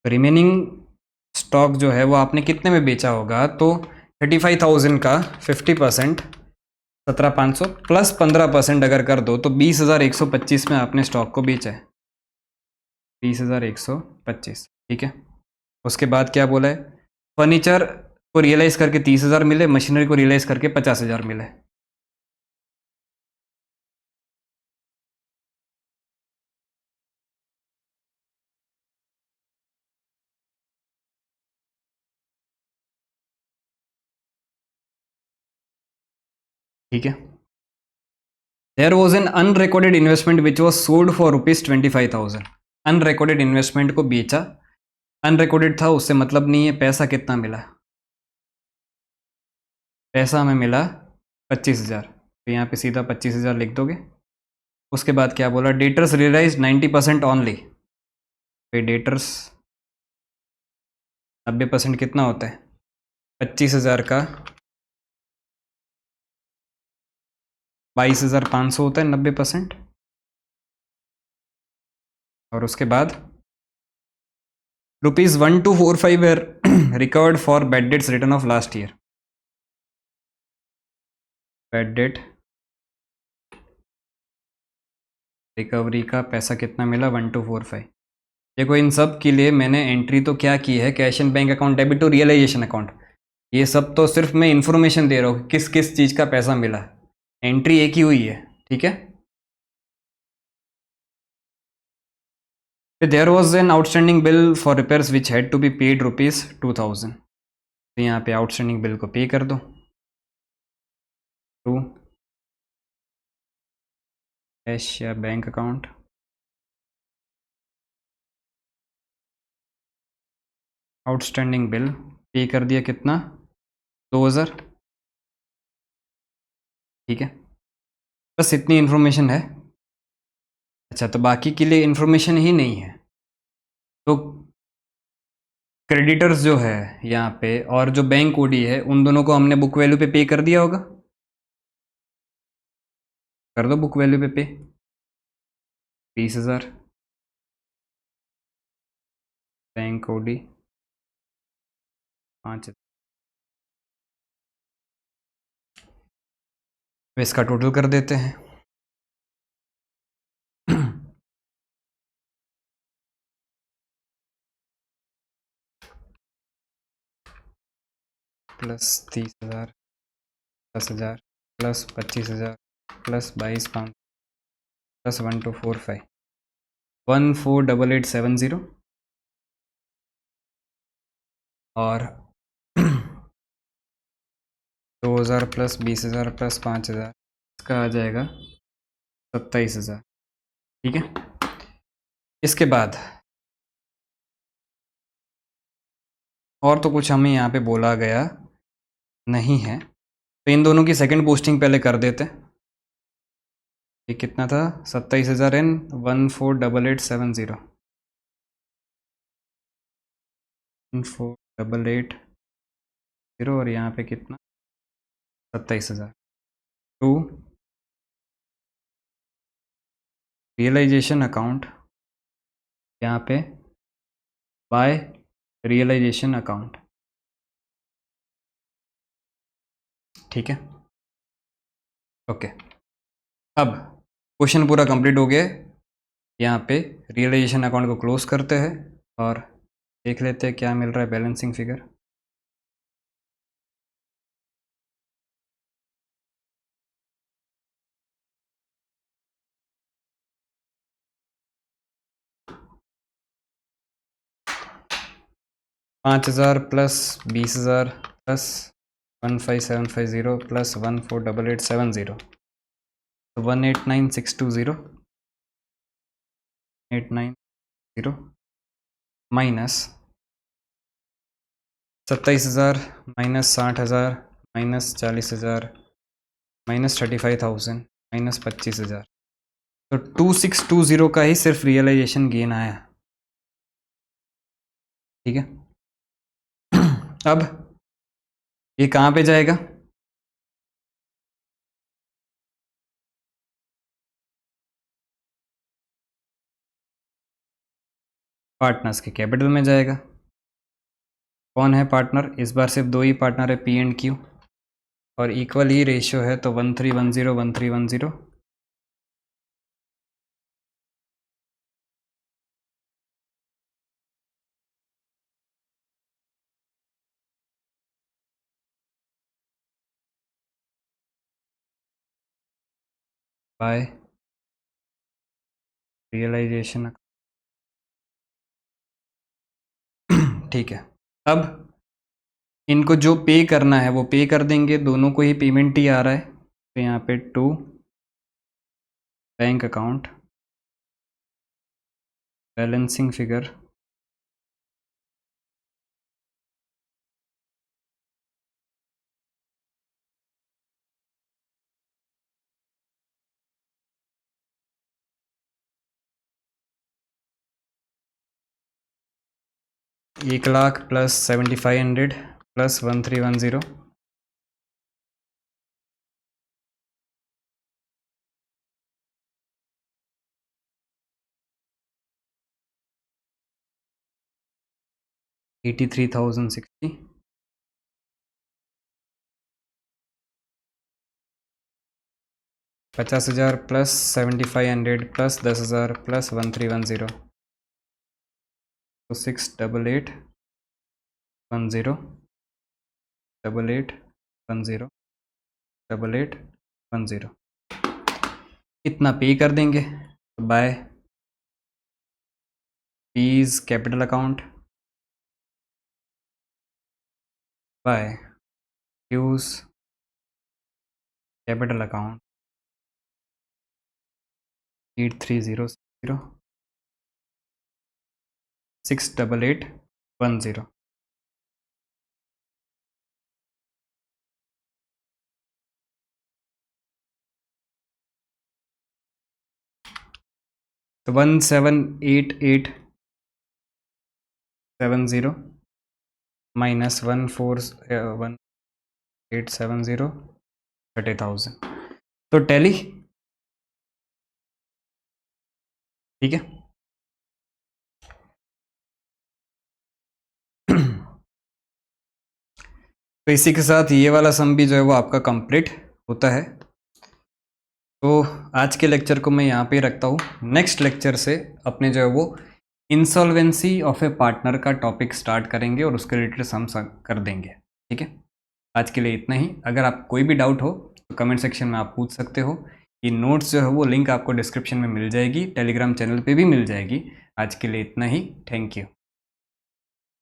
रिमेनिंग स्टॉक जो है वो आपने कितने में बेचा होगा, तो 35,000 का 50%, 17,500 प्लस 15% अगर कर दो तो 20,125 में आपने स्टॉक को बेचा है, 20,125। ठीक है, उसके बाद क्या बोला है, फर्नीचर को रियलाइज करके 30,000 मिले, मशीनरी को रियलाइज करके 50,000 मिले। ठीक है, there was an unrecorded investment which was sold for ₹25,000। Unrecorded investment को बेचा, अनरिकॉर्डेड था उससे मतलब नहीं है, पैसा कितना मिला, पैसा हमें मिला 25,000, तो यहाँ पे सीधा 25,000 लिख दोगे। उसके बाद क्या बोला, डेटर्स रियलाइज 90% ऑनली, पे डेटर्स 90% कितना होता है, 25,000 का 22,500 होता है 90%। और उसके बाद ₹1245 were recovered for bad debts written off last year. Bad debt recovery का पैसा कितना मिला, 1245। देखो, इन सब के लिए मैंने एंट्री तो क्या की है, cash and bank account debit to realisation account. ये सब तो सिर्फ मैं इन्फॉर्मेशन दे रहा हूँ किस किस चीज़ का पैसा मिला, एंट्री एक ही हुई है। ठीक है, there was an outstanding bill for repairs which had to be paid ₹2000। तो यहाँ पे आउटस्टैंडिंग बिल को पे कर दो। 2 कैश या bank account, outstanding bill pay कर दिया कितना, 2000। ठीक है, बस इतनी इन्फॉर्मेशन है। अच्छा, तो बाकी के लिए इन्फॉर्मेशन ही नहीं है। तो क्रेडिटर्स जो है यहाँ पे और जो बैंक ओडी है, उन दोनों को हमने बुक वैल्यू पे कर दिया होगा। कर दो बुक वैल्यू पे 20,000, बैंक ओडी 5,000। इसका टोटल कर देते हैं। प्लस 30,000, 10,000 प्लस 25,000 प्लस 22,500 प्लस 1245, 148870 और 2,000 प्लस 20,000 प्लस 5,000, इसका आ जाएगा 27,000। ठीक है, इसके बाद और तो कुछ हमें यहाँ पे बोला गया नहीं है, तो इन दोनों की सेकंड पोस्टिंग पहले कर देते हैं। ये कितना था, 27,000 इन 148870, 1488 और यहाँ पे कितना, 27,000। टू रियलाइजेशन अकाउंट, यहाँ पे बाय रियलाइजेशन अकाउंट। ठीक है, ओके। अब क्वेश्चन पूरा कंप्लीट हो गया। यहाँ पे रियलाइजेशन अकाउंट को क्लोज करते हैं और देख लेते हैं क्या मिल रहा है balancing figure. $5,000 plus 20,000 plus 15,750 plus 148870, तो 189,620 890 minus 27,000 minus 60,000 minus 40,000 minus 35,000 minus 25,000, तो 2620 का ही सिर्फ रियलाइजेशन गेन आया। ठीक है, अब ये कहाँ पे जाएगा, पार्टनर्स के कैपिटल में जाएगा। कौन है पार्टनर, इस बार सिर्फ दो ही पार्टनर है, पी एंड क्यू, और इक्वल ही रेशियो है, तो 1310 1310। By realisation. ठीक है, अब इनको जो पे करना है वो पे कर देंगे, दोनों को ही पेमेंट ही आ रहा है, तो यहाँ पे to bank account balancing figure ₹1,00,000 plus 7,500 plus 1310, $83,060, 50,000 plus 7,500 plus 10,000 plus 1310, तो 68810 8810 8810, इतना पे कर देंगे। By P's capital account by Q's capital account 8300 68810. तो 178870 minus 14870 30,000. तो टैली ठीक है. तो इसी के साथ ये वाला सम भी जो है वो आपका कंप्लीट होता है. तो आज के लेक्चर को मैं यहाँ पे रखता हूँ. नेक्स्ट लेक्चर से अपने जो है वो इंसॉल्वेंसी ऑफ ए पार्टनर का टॉपिक स्टार्ट करेंगे और उसके रिलेटेड सम कर देंगे. ठीक है. आज के लिए इतना ही. अगर आप कोई भी डाउट हो तो कमेंट सेक्शन में आप पूछ सकते हो. ये नोट्स जो है वो लिंक आपको डिस्क्रिप्शन में मिल जाएगी, टेलीग्राम चैनल पे भी मिल जाएगी. आज के लिए इतना ही. Thank you.